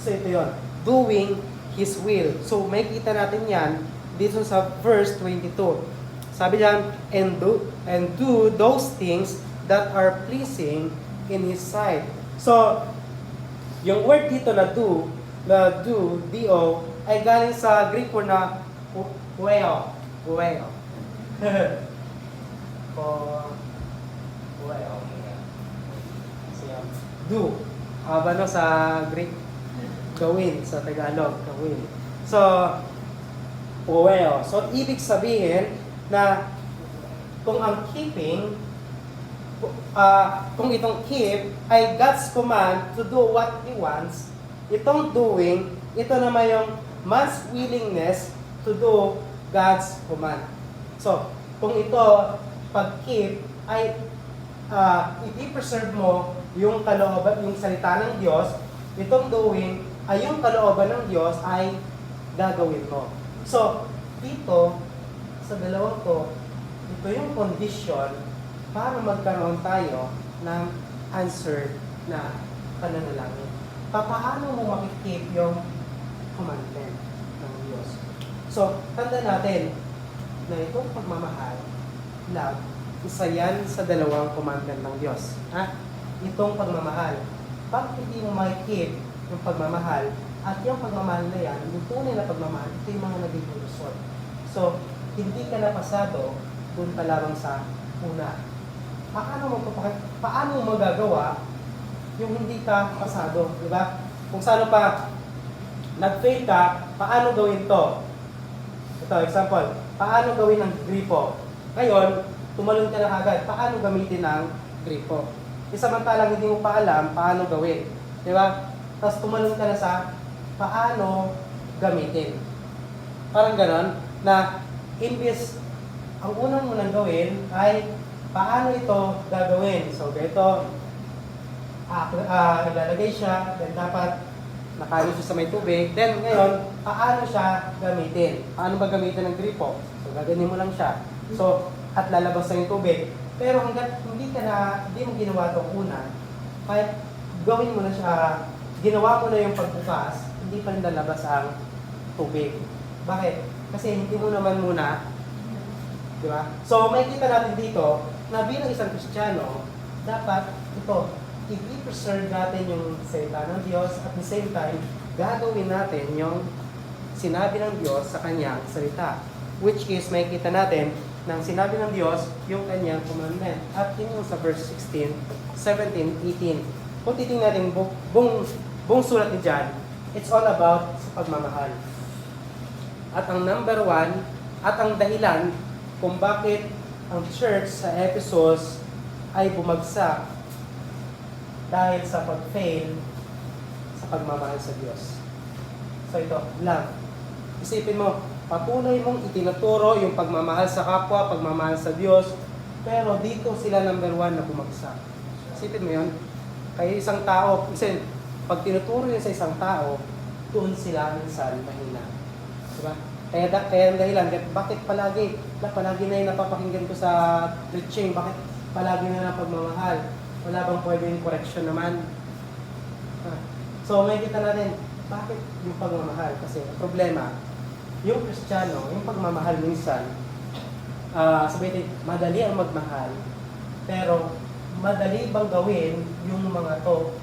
So ito yun, doing His will. So makikita natin yan dito sa verse 22. Sabi diyan, and do those things that are pleasing in His sight. So, yung word dito na do, D-O, ay galing sa Greek word na ueo. Ueo. Ueo. Do. Ano sa Greek? Gawin. Sa Tagalog, gawin. So, uweo. So, ibig sabihin na kung ang keeping, kung itong keep ay God's command to do what He wants, itong doing, ito naman yung man's willingness to do God's command. So, kung ito, pag-keep, ay i-preserve mo yung kalooban, yung salita ng Diyos, itong doing, ay yung kalooban ng Diyos ay gagawin mo. So, dito, sa dalawang to, ito yung condition para magkaroon tayo ng answered na pananalangin. Paano mo makikip yung commandment ng Diyos? So, tanda natin na itong pagmamahal, love, isa yan sa dalawang commandment ng Diyos. Itong pagmamahal. Pag hindi mo makikip yung pagmamahal, at yung pagmamahal na yan, yung tunay na pagmamahal, ito yung mga naging lusot. So, hindi ka napasado dun pa lamang sa una. Paano mo magagawa yung hindi ka pasado, di ba? Kung saan pa nag-fail ka, paano gawin to? Ito, example, paano gawin ang gripo? Ngayon, tumalon ka na agad, paano gamitin ang gripo? Samantalang hindi mo pa alam paano gawin. Di ba? Tapos tumalon ka na sa paano gamitin. Parang ganon, na imbis ang unang mo nang gawin ay paano ito gagawin. So, ganito, ilalagay siya, then dapat nakaano siya sa may tubig. Then, ngayon, paano siya gamitin? Paano ba gamitin ng gripo? So, gaganin mo lang siya. So, at lalabas na yung tubig. Pero hanggat hindi mo ginawa ito una, kahit gawin mo na siya, ginawa mo na yung pagbukas, hindi pa rin lalabas ang tubig. Bakit? Kasi hindi mo naman muna, di ba? So, makikita natin dito na bilang isang Kristiyano, dapat ito, i-preserve natin yung salita ng Diyos at the same time, gagawin natin yung sinabi ng Diyos sa kanyang salita. Which is, makikita natin, nang sinabi ng Diyos yung kanyang commandment. At yun yung sa verse 16, 17, 18. Kung titingnan natin buong sulat ni John, it's all about sa pagmamahal. At ang number one, at ang dahilan kung bakit ang church sa Ephesus ay bumagsak dahil sa pag-fail sa pagmamahal sa Diyos. So ito, love. Isipin mo, patuloy mong itinuturo yung pagmamahal sa kapwa, pagmamahal sa Diyos, pero dito sila number one na bumagsak. Isipin mo yun, kaya isang tao, pag tinuturo yun sa isang tao, doon sila minsan mahina. Diba? Kaya ang dahilan, bakit palagi na yung napapakinggan ko sa preaching, bakit palagi na ng pagmamahal? Wala bang pwedeng correction naman? So, may kita natin, bakit yung pagmamahal? Kasi ang problema, yung Kristiyano, yung pagmamahal minsan, sabihin, madali ang magmahal, pero madali bang gawin yung mga to,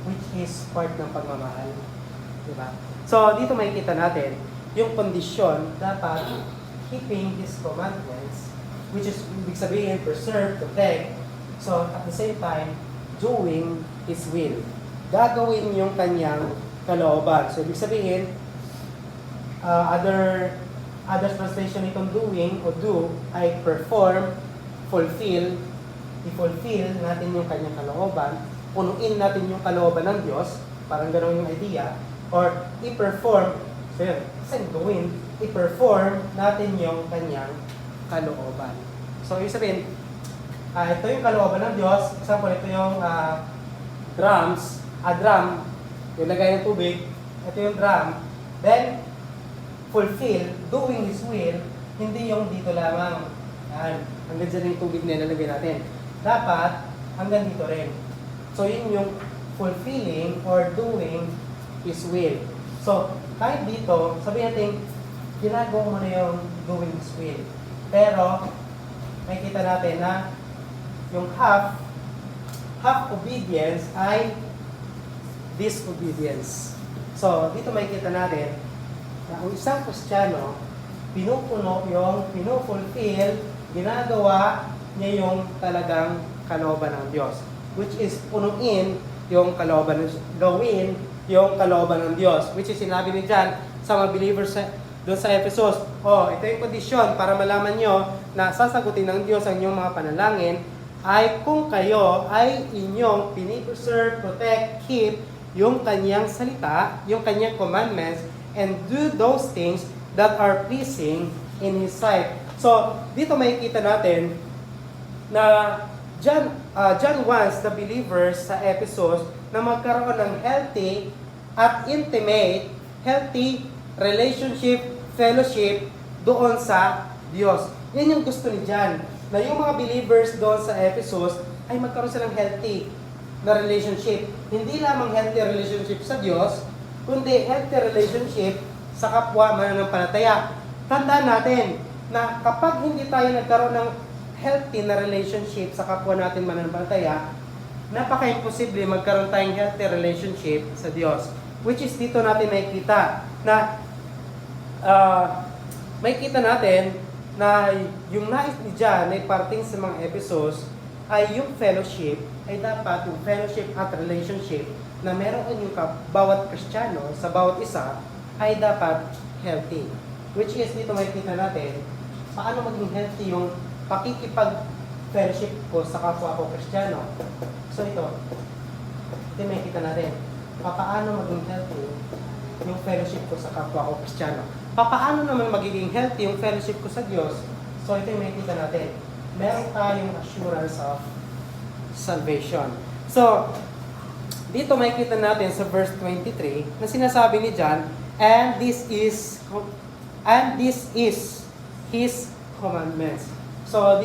which is part ng pagmamahal. Diba? So, dito makikita natin, yung kondisyon, dapat keeping His commandments, which is, ibig sabihin, preserve, protect, so at the same time, doing His will. Gagawin yung kanyang kalooban. So, ibig sabihin, other translation itong doing o do ay perform, fulfill, i-fulfill natin yung kanyang kalooban, punuin natin yung kalooban ng Diyos, parang gano'n yung idea, or i-perform, so yun, kasi gawin, i-perform natin yung kanyang kalooban. So, ibig sabihin, ito yung kalooban ng Diyos. Example, ito yung drum, yung lagay ng tubig, ito yung drum. Then, fulfill, doing His will, hindi yung dito lamang. Yan, hanggang dyan yung tubig na ilalagay natin. Dapat, hanggang dito rin. So, yun yung fulfilling or doing His will. So, kahit dito, sabihin natin, ginagawa mo na yung doing His will. Pero, makikita natin na yung half obedience ay disobedience. So, dito makikita natin na ang isang Kristiyano, pinufulfill, ginagawa niya yung talagang kalooban ng Diyos. Which is punuin yung kalooban, gawin yung kalooban ng Diyos. Which is sinabi ni John sa mga believers doon sa Ephesus, ito yung kondisyon para malaman nyo na sasagutin ng Diyos ang inyong mga panalangin ay kung kayo ay inyong pinipreserve, protect, keep yung kanyang salita, yung kanyang commandments, and do those things that are pleasing in His sight. So, dito makikita natin na John wants the believers sa Ephesus na magkaroon ng healthy at intimate, healthy relationship, fellowship doon sa Diyos. Yan yung gusto ni John, na yung mga believers doon sa Ephesus ay magkaroon silang healthy na relationship. Hindi lamang healthy relationship sa Diyos, kundi healthy relationship sa kapwa mananampalataya. Tandaan natin na kapag hindi tayo nagkaroon ng healthy na relationship sa kapwa natin mananampalataya, napaka-imposible magkaroon tayong healthy relationship sa Diyos. Which is dito natin makikita na makikita natin na yung nais ni John na parting sa mga Ephesus ay yung fellowship, ay dapat yung fellowship at relationship na meron yung bawat Kristiyano sa bawat isa ay dapat healthy. Which is dito makikita natin paano maging healthy yung pakikipag-fellowship ko sa kapwa ko Kristiyano. So ito makikita natin paano maging healthy yung fellowship ko sa kapwa ko Kristiyano. Paano naman magiging healthy yung fellowship ko sa Diyos? So ito yung makikita natin. Meron tayong assurance of salvation. So, dito makikita natin sa verse 23 na sinasabi ni John, and this is His commandments. So,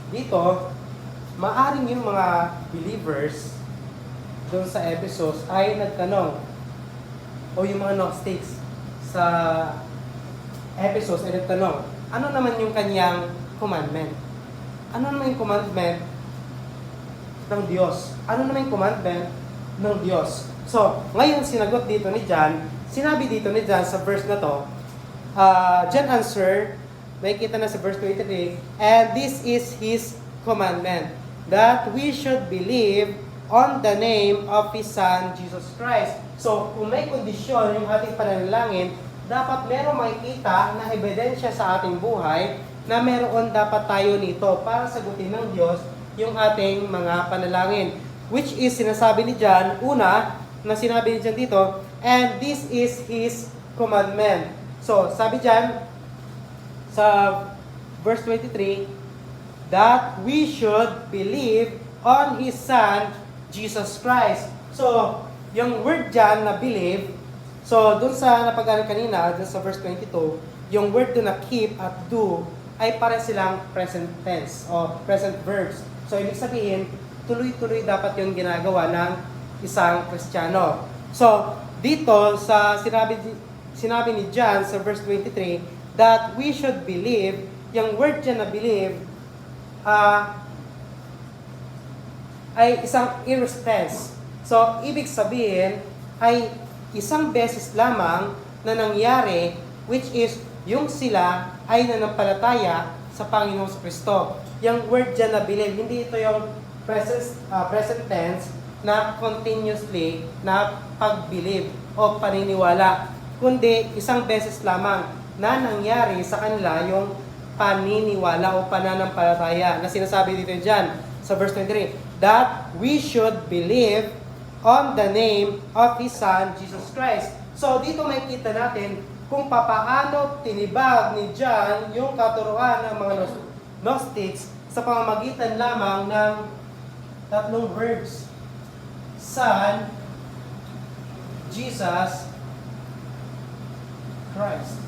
dito maaring yung mga believers doon sa Ephesus ay nagtanong, o yung mga Gnostics sa Ephesus ay nagtanong, ano naman yung kanyang commandment? Ano naman yung commandment ng Diyos? Ano naman yung commandment ng Diyos? So, ngayon sinagot dito ni John, sinabi dito ni John sa verse na to, John answered, makikita na sa verse 23, and this is His commandment, that we should believe on the name of His Son, Jesus Christ. So, kung may kondisyon yung ating pananalangin, dapat meron makikita na ebidensya sa ating buhay na meron dapat tayo nito para sagutin ng Diyos yung ating mga panalangin. Which is, sinasabi ni John, una, na sinabi ni John dito, and this is His commandment. So, sabi John, sa verse 23, that we should believe on His Son, Jesus Christ. So, yung word dyan na believe, so dun sa napag-aral kanina, dun sa verse 22, yung word dun na keep at do, ay para silang present tense o present verbs. So, ibig sabihin, tuloy-tuloy dapat yung ginagawa ng isang Kristiyano. So, dito sa sinabi ni John sa verse 23, that we should believe, yung word dyan na believe, ay isang aorist tense. So, ibig sabihin, ay isang beses lamang na nangyari, which is, yung sila ay nanampalataya sa Panginoong Kristo. Yung word dyan na believe, hindi ito yung present tense na continuously na pag-believe o paniniwala, kundi isang beses lamang na nangyari sa kanila yung paniniwala o pananampalataya na sinasabi dito dyan sa verse 23, that we should believe on the name of His Son, Jesus Christ. So dito makikita natin kung papaano tinibag ni John yung katuruan ng mga Gnostics sa pamamagitan lamang ng tatlong words. Son, Jesus, Christ.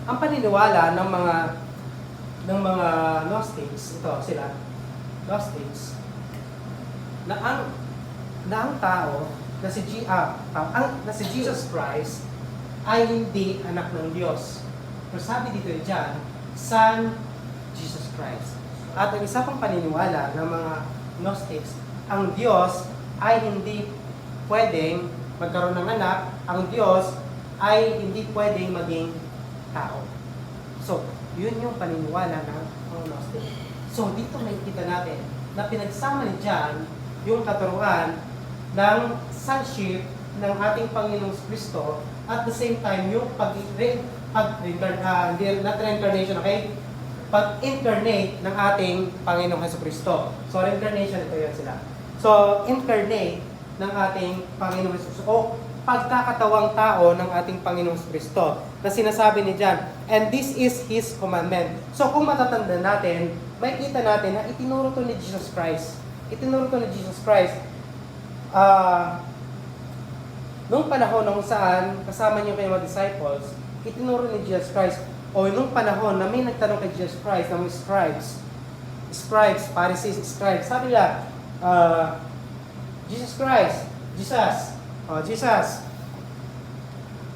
Ang paniniwala ng mga Gnostics, ito sila, Gnostics, na ang tao na si Jesus Christ ay hindi anak ng Diyos. Pero sabi dito diyan, Son, Jesus Christ. At ang isa pang paniniwala ng mga Gnostics, ang Diyos ay hindi pwedeng magkaroon ng anak, ang Diyos ay hindi pwedeng maging tao. So, yun yung paniniwala ng mga Gnostic. So, dito makikita natin na pinagsama ni John yung katuruan ng sonship ng ating Panginoong Kristo at the same time yung reincarnation, okay? Pag-incarnate ng ating Panginoong Kristo. So, reincarnation, ito yan sila. So, incarnate ng ating Panginoong Kristo. O, pagkakatawang tao ng ating Panginoong Kristo na sinasabi ni John, and this is His commandment. So, kung matatanda natin, makikita natin na itinuro to ni Jesus Christ. Itinuro to ni Jesus Christ. Nung panahon nung saan kasama niyo kayo mga disciples, itinuro ni Jesus Christ. O nung panahon na may nagtanong kay Jesus Christ ng scribes, Pharisees, scribes, sabi nila, Jesus,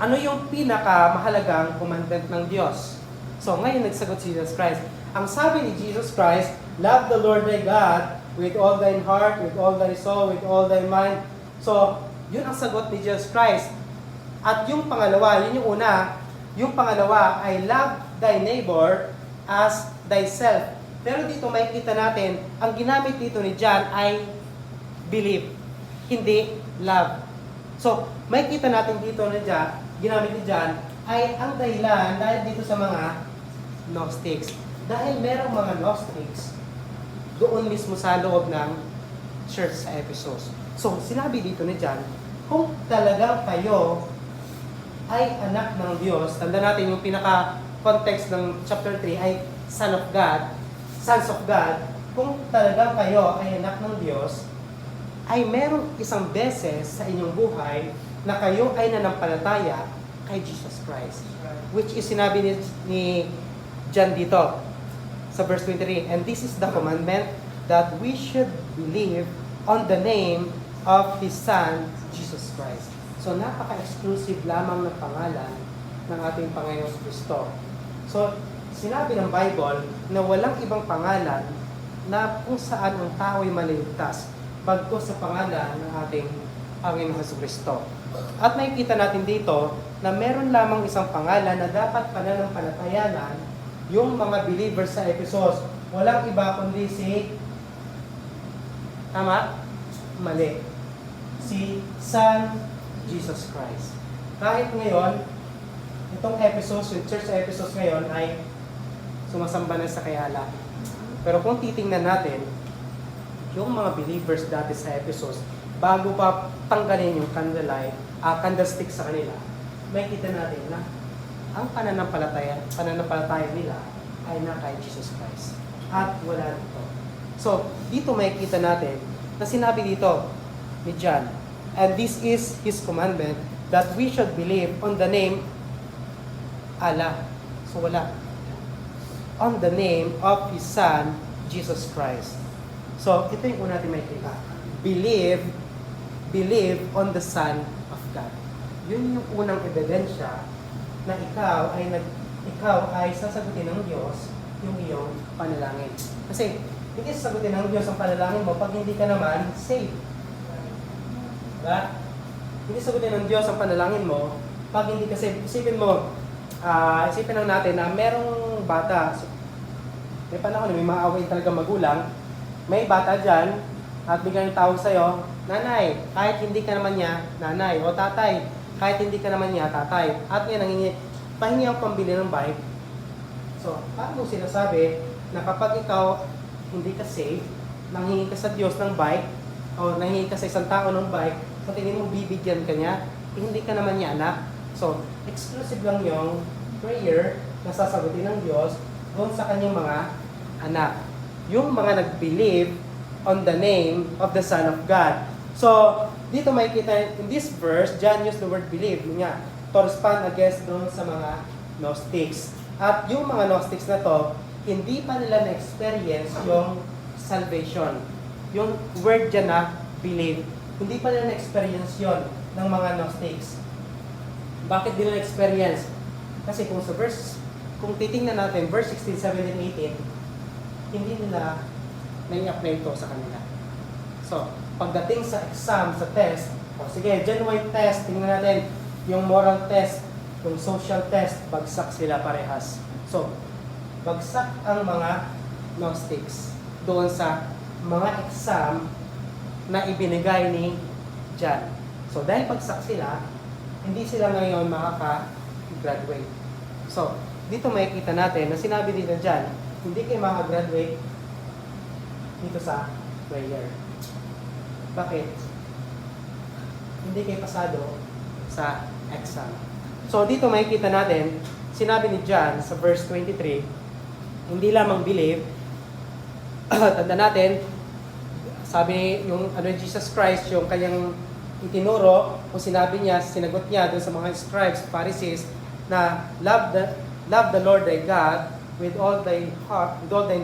ano yung pinakamahalagang commandment ng Diyos? So ngayon nagsagot si Jesus Christ. Ang sabi ni Jesus Christ, love the Lord thy God with all thine heart, with all thy soul, with all thy mind. So, yun ang sagot ni Jesus Christ. At yung pangalawa, yun yung una, yung pangalawa ay love thy neighbor as thyself. Pero dito makikita natin, ang ginamit dito ni John ay believe, hindi love. So, makikita natin dito na ginamit ni John ay ang dahilan dahil dito sa mga Gnostics. Dahil merong mga Gnostics doon mismo sa loob ng church sa Ephesus. So, sinabi dito ni John, kung talagang kayo ay anak ng Diyos, tanda natin yung pinaka-context ng chapter 3 ay Son of God, Sons of God, kung talagang kayo ay anak ng Diyos, ay merong isang beses sa inyong buhay na kayo ay nanampalataya kay Jesus Christ. Which is sinabi ni John dito sa verse 23, and this is the commandment that we should believe on the name of His Son, Jesus Christ. So napaka-exclusive lamang ng pangalan ng ating Panginoong Kristo. So sinabi ng Bible na walang ibang pangalan na kung saan ang tao ay maliligtas bagko sa pangalan ng ating Panginoong Kristo. At makikita natin dito na meron lamang isang pangalan na dapat pananampalatayanan yung mga believers sa Ephesus. Walang iba kundi si, tama? Mali. Si Son Jesus Christ. Kahit ngayon, itong Ephesus, yung church sa Ephesus ngayon ay sumasamba na sa Kayala. Pero kung titingnan natin, yung mga believers dati sa Ephesus, bago pa tanggalin yung candlestick sa kanila, may kita natin na ang pananampalataya nila ay na kay Jesus Christ. At wala dito. So, dito makikita natin na sinabi dito ni John, and this is His commandment that we should believe on the name Allah. So, wala. On the name of His Son, Jesus Christ. So, ito yung una natin makikita. Believe on the Son of God. Yun yung unang ebidensya na ikaw ay sasagutin ng Diyos yung iyong panalangin. Kasi, hindi sasagutin ng Diyos ang panalangin mo pag hindi ka naman saved. Diba? Hindi sagutin ng Diyos ang panalangin mo pag hindi ka saved. Isipin lang natin na merong bata. May panahon na may maaway talaga magulang. May bata dyan at biglang tawag sa'yo, nanay, kahit hindi ka naman niya, nanay, o tatay, kahit hindi ka naman niya, tatay. At ngayon, pahingi ang pambili ng bike. So, paano mo sinasabi na kapag ikaw hindi ka safe, nanghingi ka sa Diyos ng bike, o nanghingi ka sa isang tao ng bike, sa tingin mo bibigyan ka niya, hindi ka naman niya anak. So, exclusive lang yung prayer na sasagutin ng Diyos doon sa kanyang mga anak. Yung mga nag-believe on the name of the Son of God. So, dito makikita in this verse, John used the word believe, yun nga, to respond against doon sa mga Gnostics. At yung mga Gnostics na to, hindi pa nila na-experience yung salvation. Yung word dyan na believe, hindi pa nila na-experience yon ng mga Gnostics. Bakit di nila na-experience? Kasi kung sa verse, kung titingnan natin, verse 16, 17, 18, hindi nila nai-apply ito sa kanila. So, pagdating sa exam, sa test, o sige, genuine test, tingnan natin, yung moral test, yung social test, bagsak sila parehas. So, bagsak ang mga Gnostics doon sa mga exam na ibinigay ni John. So, dahil bagsak sila, hindi sila ngayon makaka-graduate. So, dito makikita natin na sinabi dito dyan, hindi kayo makaka-graduate dito sa prayer. Bakit? Hindi kayo pasado sa exam. So, dito makikita natin, sinabi ni John sa verse 23, hindi lamang believe, tanda natin, sabi yung Jesus Christ, yung kanyang itinuro, kung sinabi niya, sinagot niya doon sa mga scribes, Pharisees, na love the Lord thy God with all thine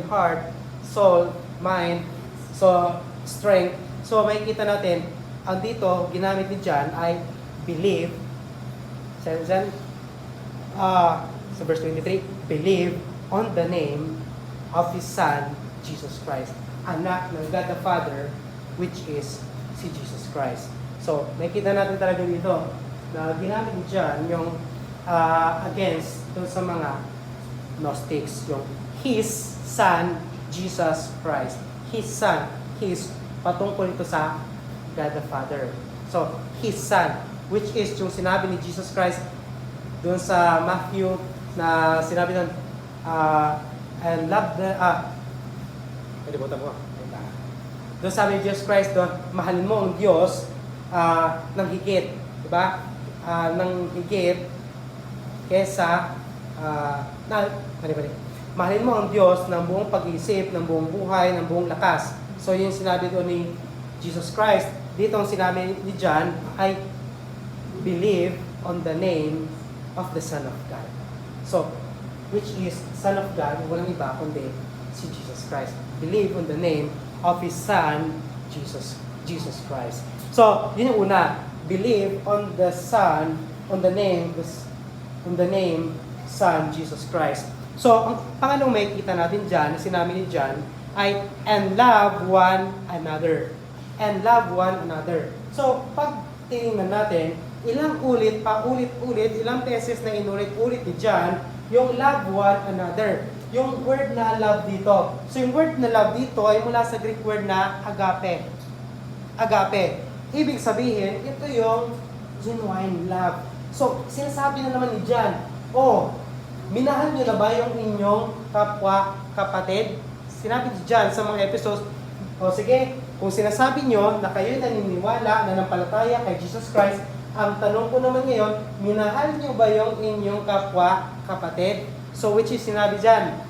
heart, soul, mind, so strength. So makikita natin, ang dito ginamit ni John ay believe. Sa verse 23, believe on the name of His Son, Jesus Christ, anak ng God the Father, which is si Jesus Christ. So, makikita natin talaga dito na ginamit ni John yung against dun sa mga Gnostics, yung His Son, Jesus Christ. His Son, His, patungkol ito sa God the Father. So, His Son, which is yung sinabi ni Jesus Christ dun sa Matthew na sinabi nun, and love the, kalimutan ko. Doon sabi ni Jesus Christ doon, mahalin mo ang Diyos ng higit, di ba? Ng higit kesa mahalin mo ang Diyos ng buong pag-iisip, ng buong buhay, ng buong lakas. So yung sinabi doon ni Jesus Christ, dito ang sinabi ni John ay believe on the name of the Son of God. So, which is Son of God, walang iba kundi si Jesus Christ. Believe on the name of His Son, Jesus Christ. So, yun yung una. Believe on the Son, on the name Son, Jesus Christ. So, ang pangalawang makikita natin dyan, na sinabi ni John, ay, and love one another. And love one another. So, pag tinignan natin, ilang paulit-ulit, ilang beses na inulit-ulit ni John, yung love one another. Yung word na love dito. So, yung word na love dito ay mula sa Greek word na agape. Agape. Ibig sabihin, ito yung genuine love. So, sinasabi na naman ni John, minahal niyo na ba yung inyong kapwa, kapatid? Sinabi ni John sa mga episodes, sige, kung sinasabi niyo na kayo'y naniniwala, nanampalataya kay Jesus Christ, ang tanong ko naman ngayon, minahal niyo ba yung inyong kapwa, kapatid? So, which is sinabi dyan?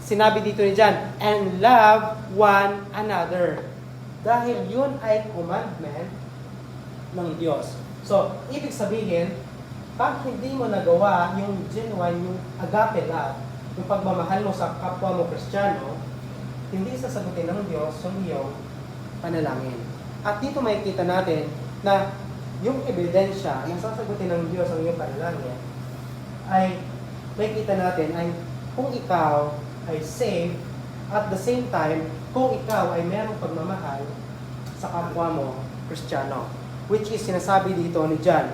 Sinabi dito ni John, and love one another. Dahil yun ay commandment ng Diyos. So, ibig sabihin, pag hindi mo nagawa yung genuine, yung agape love, yung pagmamahal mo sa kapwa mo Kristiyano, hindi sasagutin ng Diyos yung iyong panalangin. At dito makikita natin na yung ebidensya na sasagutin ng Diyos ang iyong panalangin ay makikita natin ay kung ikaw ay saved, at the same time, kung ikaw ay merong pagmamahal sa kapwa mo, Kristiyano. Which is sinasabi dito ni John.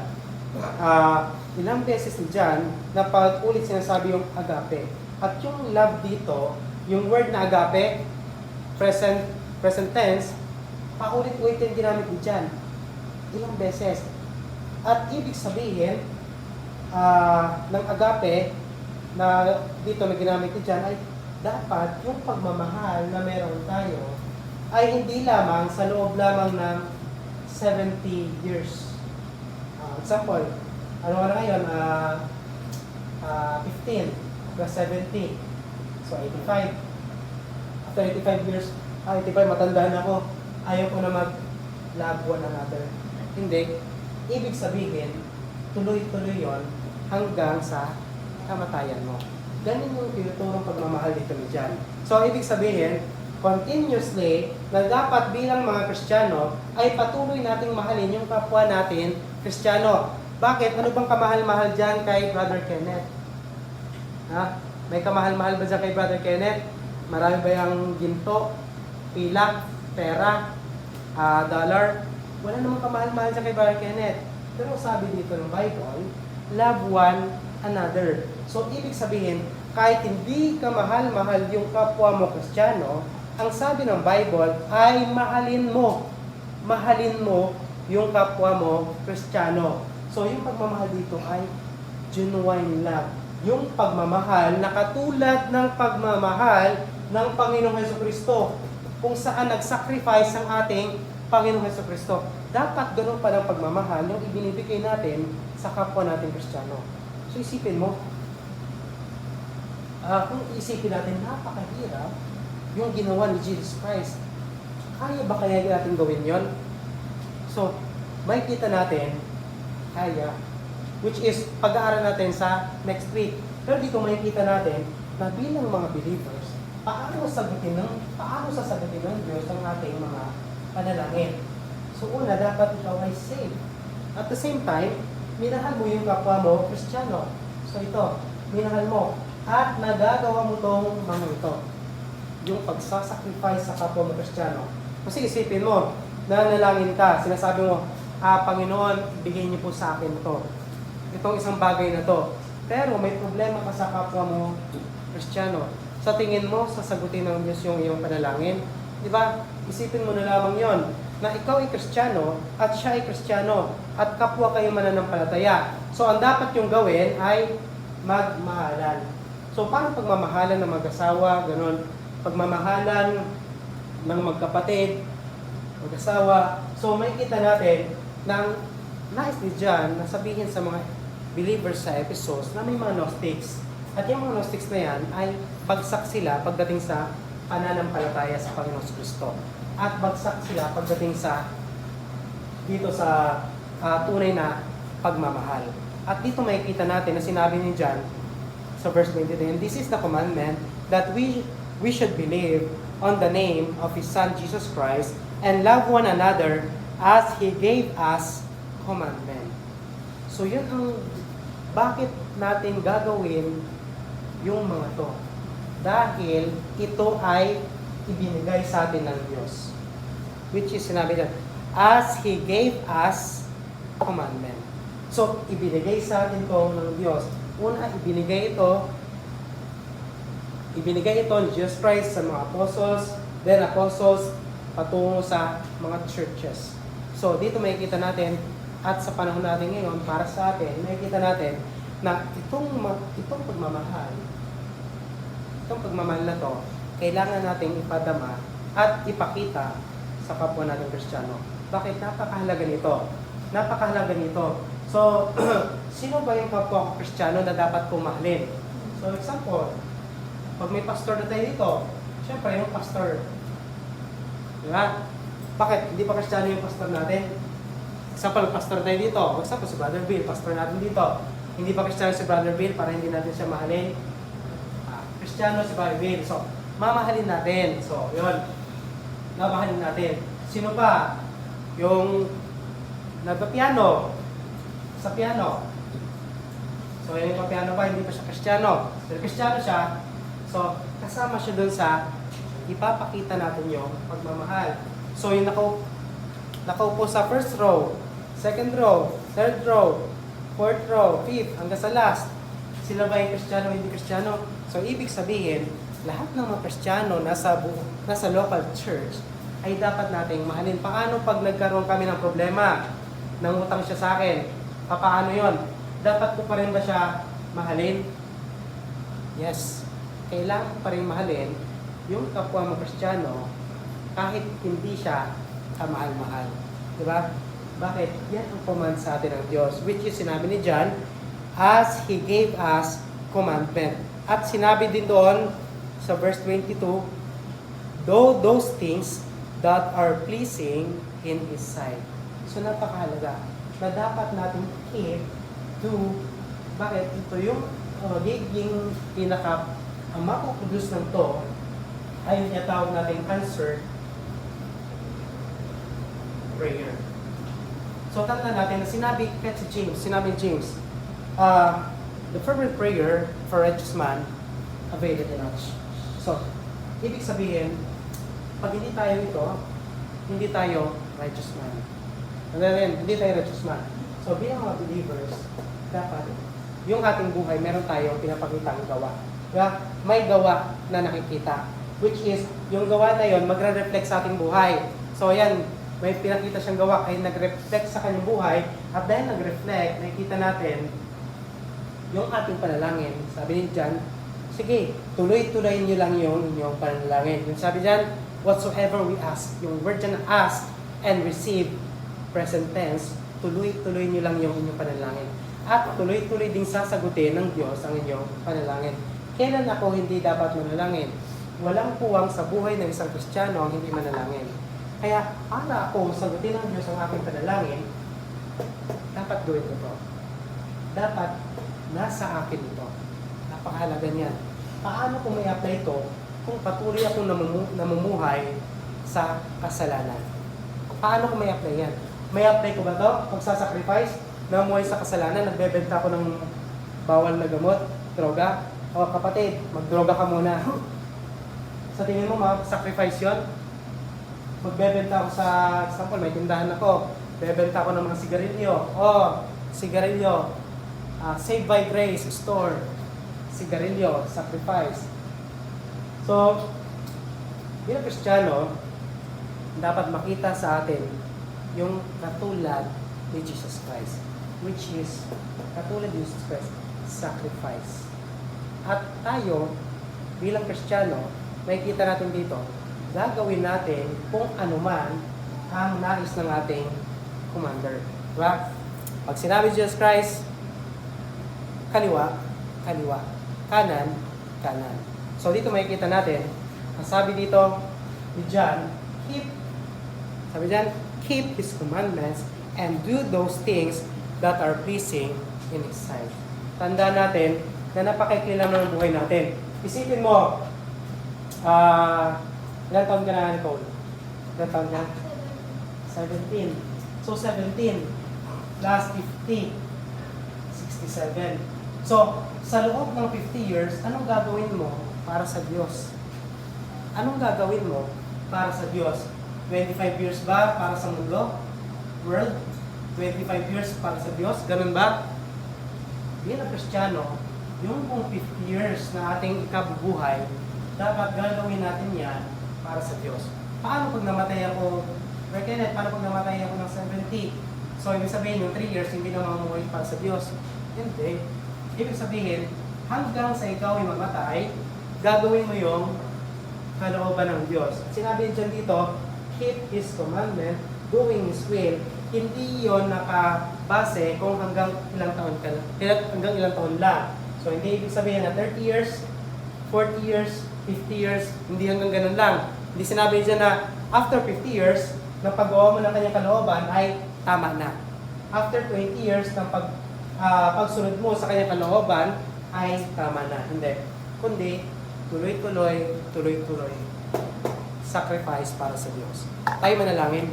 Ilang beses ni John na paulit sinasabi yung agape. At yung love dito, yung word na agape, present tense, paulit-ulit yung ginamit ni John. Ilang beses. At ibig sabihin ng agape na dito na ginamit ni John ay dapat yung pagmamahal na meron tayo ay hindi lamang sa loob lamang ng 70 years. Example, ano nga na ngayon? 15 plus 70. So, 85. After 85 years, 85, matanda na ako. Ayaw ko na mag-love one another. Hindi. Ibig sabihin, tuloy-tuloy yon hanggang sa kamatayan mo. Ganun yung tinuturong pagmamahal dito ni John. So, ibig sabihin, continuously, na dapat bilang mga Kristiyano, ay patuloy nating mahalin yung kapwa natin, Kristiyano. Bakit? Ano bang kamahal-mahal dyan kay Brother Kenneth? Ha? May kamahal-mahal ba dyan kay Brother Kenneth? Marami ba yung ginto, pilak, pera, dollar? Wala namang kamahal-mahal dyan kay Brother Kenneth. Pero sabi dito ng Bible, love one another. So, ibig sabihin, kahit hindi ka mahal-mahal yung kapwa mo Kristiyano, ang sabi ng Bible ay mahalin mo. Mahalin mo yung kapwa mo Kristiyano. So, yung pagmamahal dito ay genuine love. Yung pagmamahal na katulad ng pagmamahal ng Panginoong Hesukristo, kung saan nag-sacrifice ang ating Panginoong Hesukristo. Dapat ganun pa ng pagmamahal yung ibinibigay natin sa kapwa natin Kristiyano. So, isipin mo, kung isipin natin, napakahirap yung ginawa ni Jesus Christ. Kaya ba kaya natin gawin yon? So, may kita natin, kaya, which is pag-aaral natin sa next week. Pero dito may kita natin na bilang mga believers, paano sasagutin ng Diyos ang ating mga panalangin. So, una, dapat ikaw ay saved. At the same time, minahal mo yung kapwa mo, Kristiyano. So, ito, minahal mo. At nagagawa mo tong mga ito. Yung pagsasacrifice sa kapwa mo Kristiyano. Kasi isipin mo, nanalangin ka, sinasabi mo, Panginoon, ibigay niyo po sa akin ito. Itong isang bagay na to. Pero may problema ka sa kapwa mo Kristiyano. Sa tingin mo, sasagutin ng Diyos yung iyong panalangin. Di ba? Isipin mo na lamang yon na ikaw ay Kristiyano at siya ay Kristiyano at kapwa kayo mananampalataya. So, ang dapat yung gawin ay magmahalan. So, paano pagmamahalan ng mag-asawa? Ganon. Pagmamahalan ng magkapatid, mag-asawa. So, may kita natin na nais ni John na sabihin sa mga believers sa Ephesus na may mga Gnostics. At yung mga Gnostics na yan ay bagsak sila pagdating sa pananampalataya sa Panginoon Kristo. At bagsak sila pagdating sa dito sa tunay na pagmamahal. At dito makikita natin na sinabi ni John sa verse 23, and this is the commandment that we should believe on the name of His Son Jesus Christ and love one another as He gave us commandment. So yun ang bakit natin gagawin yung mga to. Dahil ito ay ibinigay sa atin ng Diyos. Which is sinabi niya, as He gave us commandment. So, ibinigay sa atin to ng Diyos. Una, ibinigay ito ni Jesus Christ sa mga apostles, then apostles patungo sa mga churches. So, dito makikita natin, at sa panahon natin ngayon, para sa atin, makikita natin na itong pagmamahal na to, kailangan nating ipadama at ipakita sa kapwa nating Kristiyano. Bakit? Napakahalaga nito. Napakahalaga nito. So, sino ba yung kapwa ko Kristiyano na dapat pumahalin? So, example, pag may pastor na tayo dito, syempre yung pastor. Diba? Bakit? Hindi pa Kristiyano yung pastor natin? Example, pastor tayo dito. Example, si Brother Bill, pastor natin dito. Hindi pa Kristiyano si Brother Bill para hindi natin siya mahalin. Kristiyano si Brother Bill. So, mamahalin natin. So, yun. Mamahalin natin. Sino pa? Yung nagpa-piano. Sa piano. So, yung pa-piano pa, hindi pa siya Kristiyano. Pero Kristiyano siya. So, kasama siya dun sa ipapakita natin yung pagmamahal. So, yung nakaupo sa first row, second row, third row, fourth row, fifth, hanggang sa last. Sila ba yung Kristiyano o hindi Kristiyano? So, ibig sabihin, lahat ng mga Kristiyano nasa local church ay dapat nating mahalin. Paano pag nagkaroon kami ng problema? Nangutang siya sa akin. Paano yon? Dapat ko pa rin ba siya mahalin? Yes. kailangan pa rin mahalin yung kapwa mo Kristiyano kahit hindi siya kamahal-mahal. Diba? Bakit? Yan ang command sa atin ng Diyos, which is sinabi ni John, as He gave us commandment. At sinabi din doon sa verse 22, though those things that are pleasing in His sight. So napakahalaga na dapat natin keep to, bakit? Ito yung magiging ang mapuproduce ng to ay yung tinatawag natin answer prayer. So tanda natin na sinabi James, the fervent prayer for a righteous man availeth much. So, ibig sabihin, pag hindi tayo righteous man. And then, hindi tayo righteous man. So, bilang mga believers, dapat yung ating buhay, meron tayong pinapakitang gawa. Diba? May gawa na nakikita. Which is, yung gawa na yon magre-reflect sa ating buhay. So, ayan, may pinakita siyang gawa ay nag-reflect sa kanyang buhay. At dahil nag-reflect, nakikita natin yung ating panalangin. Sabi ni John, sige, tuloy-tuloy niyo lang yung inyong panalangin. Yung sabi dyan, whatsoever we ask. Yung word dyan, ask and receive, present tense, tuloy-tuloy niyo lang yung inyong panalangin. At tuloy-tuloy ding sasagutin ng Diyos ang inyong panalangin. Kailan ako hindi dapat manalangin? Walang puwang sa buhay ng isang Kristiyano ang hindi manalangin. Kaya, para ako sagutin ng Diyos ang aking panalangin, dapat gawin ko to. Dapat nasa akin ito. Napakahalaga niyan. Paano ko may apply ito kung patuloy akong namumuhay sa kasalanan? Paano ko may apply yan? May apply ko ba ito? Pagsasacrifice, namuhay sa kasalanan, nagbebenta ako ng bawal na gamot, droga. O kapatid, magdroga ka muna. Sa tingin mo, mag-sacrifice yun? Magbebenta ako sa, example, may tindahan ako. Bebenta ako ng mga sigarilyo. Sigarilyo. Saved by Grace store. Sigarilyo, sacrifice. So, bilang Kristiyano, dapat makita sa atin yung katulad ni Jesus Christ. Which is, katulad ni Jesus Christ, sacrifice. At tayo, bilang Kristiyano, makikita natin dito, gagawin natin kung ano man ang nais ng ating commander. Diba? Pag sinabi Jesus Christ, kaliwa, kaliwa. Kanan, kanan. So dito makikita natin, ang sabi dito ni John, keep His commandments and do those things that are pleasing in His sight. Tandaan natin na napakaikli lang ng buhay natin. Isipin mo, ilang taon ka na, Nicole? Ilang taon ka? 17. So 17 plus 50, 67. So, sa loob ng 50 years, anong gagawin mo para sa Diyos? Anong gagawin mo para sa Diyos? 25 years ba para sa mundo? World? 25 years para sa Diyos? Ganun ba? Bilang Kristiyano, yung kung 50 years na ating ikabubuhay, dapat gagawin natin yan para sa Diyos. Paano pag namatay ako, paano pag namatay ako ng 70? So, ibig sabihin, yung 3 years, hindi na mamuhay para sa Diyos. Hindi. Ibig sabihin, hanggang sa ikaw ay mamatay, gagawin mo yung kalooban ng Diyos. At sinabi dyan dito, keep His commandment, doing His will. Hindi yon nakabase kung hanggang ilang taon lang. So, hindi ibig sabihin na 30 years, 40 years, 50 years, hindi hanggang ganun lang. Hindi sinabi dyan na after 50 years, na paggawa mo ng kanyang kalooban ay tama na. After 20 years ng pagsunod mo sa kanyang kalooban ay tama na. Hindi. Kundi, tuloy-tuloy, tuloy-tuloy. Sacrifice para sa Diyos. Tayo manalangin.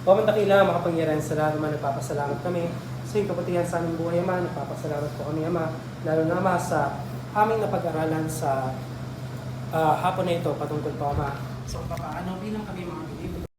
Pamandakila, makapangyarihan sa lahat naman, nagpapasalamat kami sa iyong kapatihan sa aming buhay, Ama. Nagpapasalamat po kami, Ama. Lalo na, Ama, sa aming napag-aralan sa hapon na ito, patungkol po, Ama. So, paano bilang kami mga believers?